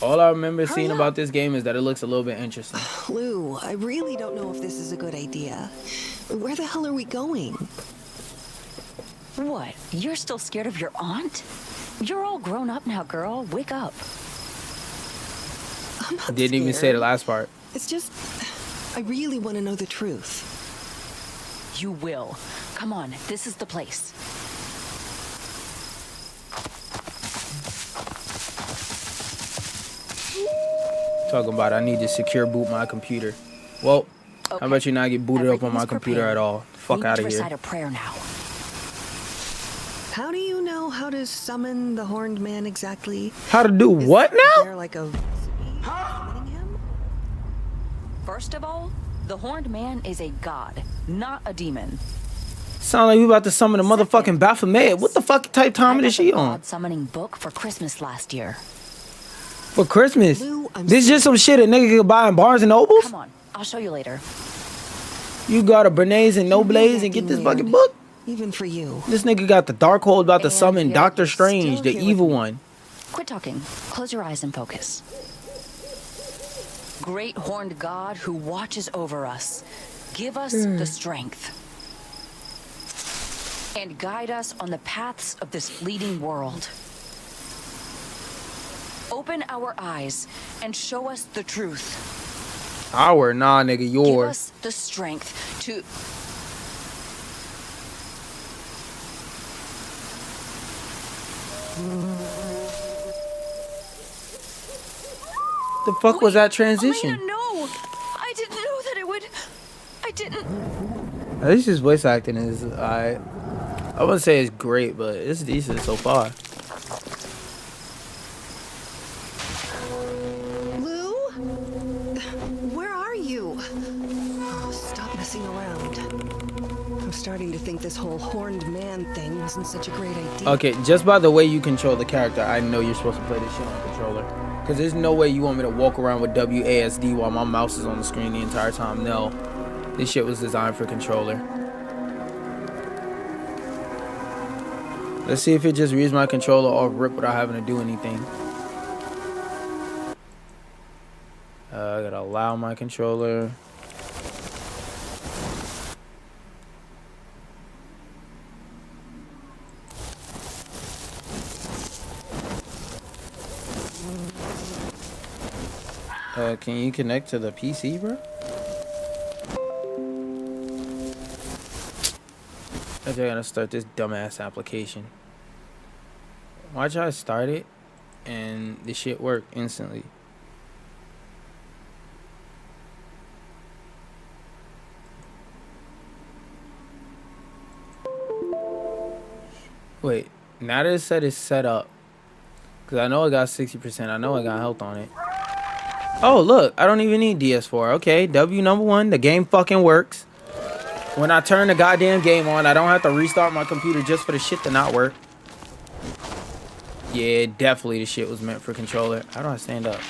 All I remember seeing about this game is that it looks a little bit interesting. Lou, I really don't know if this is a good idea. Where the hell are we going? What? You're still scared of your aunt? You're all grown up now, girl. Wake up. I'm not Didn't even say the last part. It's just, I really want to know the truth. You will. Come on, this is the place. Talking about I need to secure boot my computer. Well, okay. How about you not get booted up on my computer at all? Fuck out of here. Recite a prayer now. How do you know how to summon the horned man exactly? How to do what now? There like a summoning him? First of all, the horned man is a god, not a demon. Sound like we about to summon a motherfucking Baphomet. What the fuck type time is she on? Summoning book for Christmas last year. For Christmas? This is just some shit a nigga could buy in Barnes and Nobles? Come on, I'll show you later. You got a Bernays and Nobles and get this fucking book? Even for you. This nigga got the Darkhold about to summon Doctor Strange, the evil one. Quit talking. Close your eyes and focus. Great horned God who watches over us, give us the strength. And guide us on the paths of this fleeting world. Open our eyes and show us the truth. Our, nah, nigga, yours. Give us the strength to... The fuck was that transition? Elena, no! I didn't know that it would... I didn't... At least his voice acting is, I wouldn't say it's great, but it's decent so far. Lou? Where are you? Oh, stop messing around. I'm starting to think this whole horned man thing wasn't such a great idea. Okay, just by the way you control the character, I know you're supposed to play this shit on controller. Because there's no way you want me to walk around with WASD while my mouse is on the screen the entire time. No. This shit was designed for controller. Let's see if it just reads my controller off rip without having to do anything. I gotta allow my controller. Can you connect to the PC, bro? I gotta start this dumbass application. Why try to start it and the shit worked instantly? Wait, now that it said it's set up, because I know I got 60%, I know I got health on it. Oh, look, I don't even need DS4. Okay, W number 1, the game fucking works. When I turn the goddamn game on, I don't have to restart my computer just for the shit to not work. Yeah, definitely the shit was meant for controller. How do I stand up?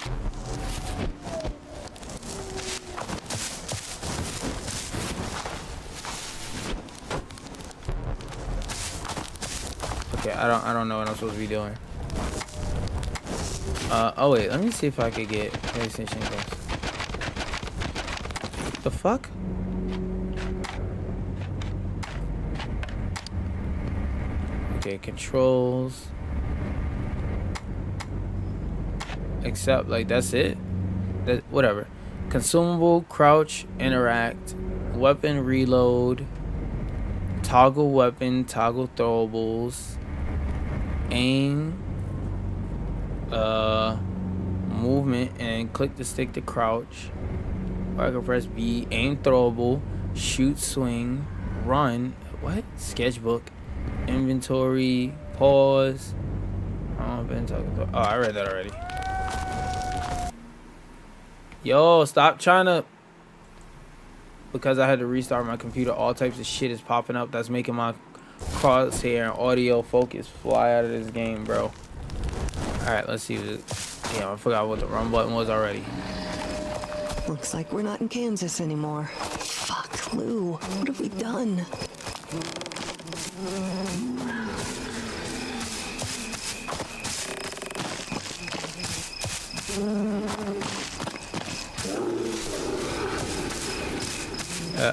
Okay, I don't know what I'm supposed to be doing. Oh wait, let me see if I could get PlayStation Plus. The fuck? Okay, controls. Except, like, that's it. That, whatever. Consumable, crouch, interact, weapon reload, toggle weapon, toggle throwables, aim, movement, and click the stick to crouch. Or I can press B, aim throwable, shoot swing, run, what? Sketchbook, inventory, pause. Oh, I read that already. Yo, stop trying to... Because I had to restart my computer, all types of shit is popping up that's making my crosshair and audio focus fly out of this game, bro. Alright, let's see. Damn, I forgot what the run button was already. Looks like we're not in Kansas anymore. Fuck, Lou. What have we done?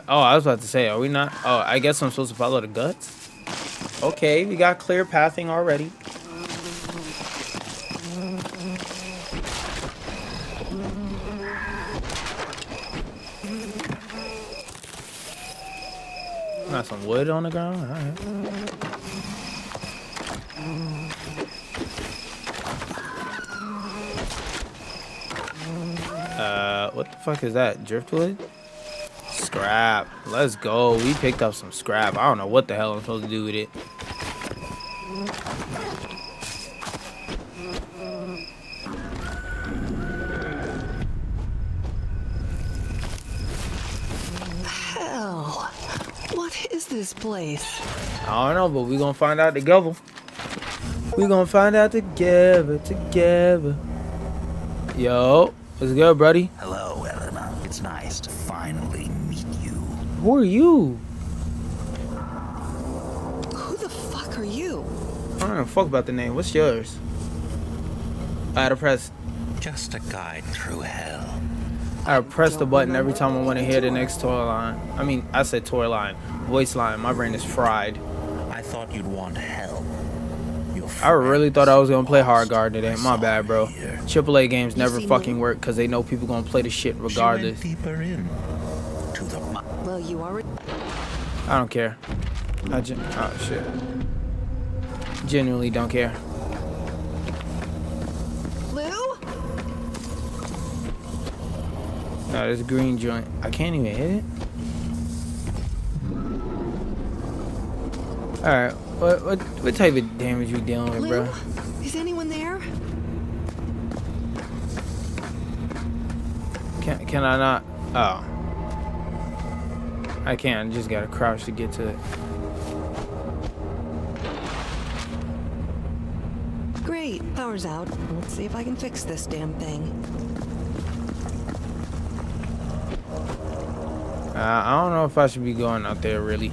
Oh, I was about to say, are we not? Oh, I guess I'm supposed to follow the guts? Okay, we got clear pathing already. Got some wood on the ground? Alright. What the fuck is that? Driftwood? Scrap. Let's go. We picked up some scrap. I don't know what the hell I'm supposed to do with it. Hell. What is this place? I don't know, but we gonna find out together. We gonna find out together. Yo, what's good, buddy? Hello, Elena. It's nice to finally meet you. Who are you? Who the fuck are you? I don't know fuck about the name. What's yours? I had to press. Just a guide through hell. I press the button every time I want to hear the next toy line. I mean, I said toy line. Voice line. My brain is fried. I thought you'd want help. I really thought I was going to play Highgaurd today. My bad, bro. AAA games never fucking work because they know people going to play the shit regardless. Well, you already... I don't care. Oh, shit. Genuinely don't care. Lou? No, this green joint. I can't even hit it. Alright, what type of damage you dealing with, bro? Is anyone there? Can I not? Oh. I can't. I just gotta crouch to get to it. Great, power's out. Let's see if I can fix this damn thing. I don't know if I should be going out there, really.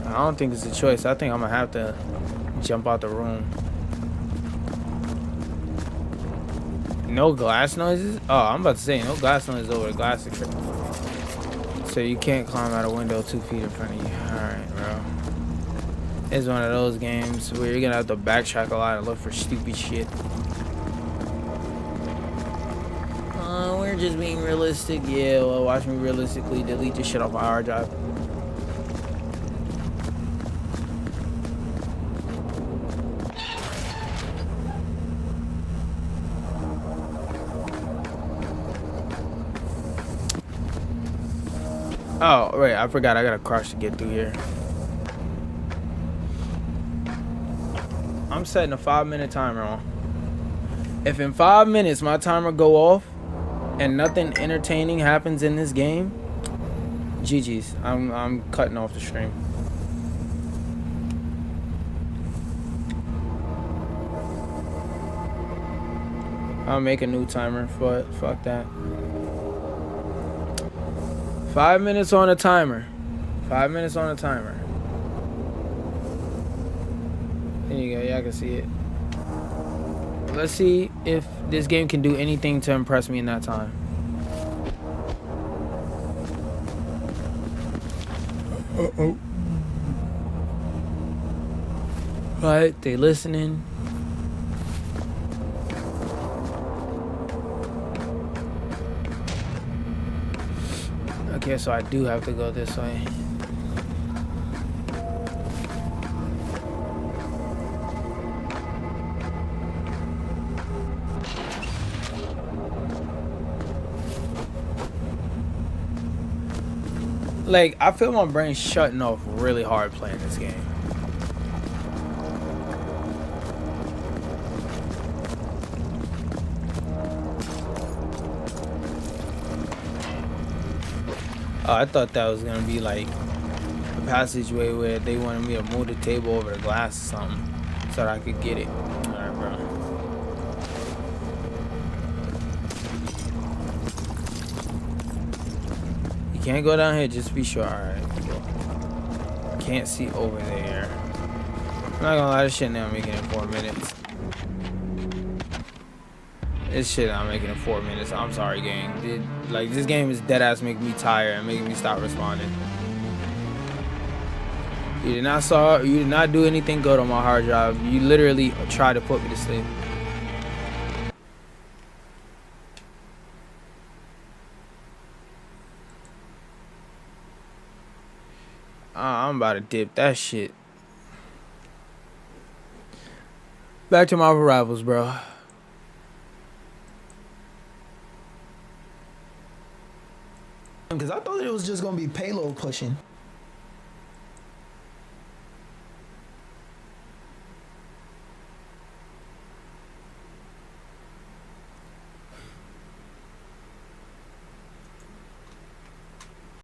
I don't think it's a choice. I think I'm gonna have to jump out the room. No glass noises? Oh, I'm about to say no glass noises over the glass. So you can't climb out a window 2 feet in front of you. Alright, bro. It's one of those games where you're gonna have to backtrack a lot and look for stupid shit. We're just being realistic. Yeah, well, watch me realistically delete this shit off my hard drive. Oh, right, I forgot I gotta crouch to get through here. I'm setting a 5-minute timer on. If in 5 minutes my timer go off and nothing entertaining happens in this game, GG's. I'm cutting off the stream. I'll make a new timer for it. Fuck that. 5 minutes on a timer. 5 minutes on a timer. There you go. Yeah, I can see it. Let's see if this game can do anything to impress me in that time. Uh-oh. Alright, they listening. Okay, so I do have to go this way. Like, I feel my brain shutting off really hard playing this game. Oh, I thought that was gonna be like a passageway where they wanted me to move the table over the glass or something so that I could get it. Alright, bro. You can't go down here, just be sure. Alright, cool. Can't see over there. I'm not gonna lie, this shit now making it 4 minutes. This shit I'm making in 4 minutes. I'm sorry, gang. Like, this game is dead ass making me tired and making me stop responding. You did not do anything good on my hard drive. You literally tried to put me to sleep. I'm about to dip that shit. Back to Marvel Rivals, bro. Because I thought it was just gonna be payload pushing.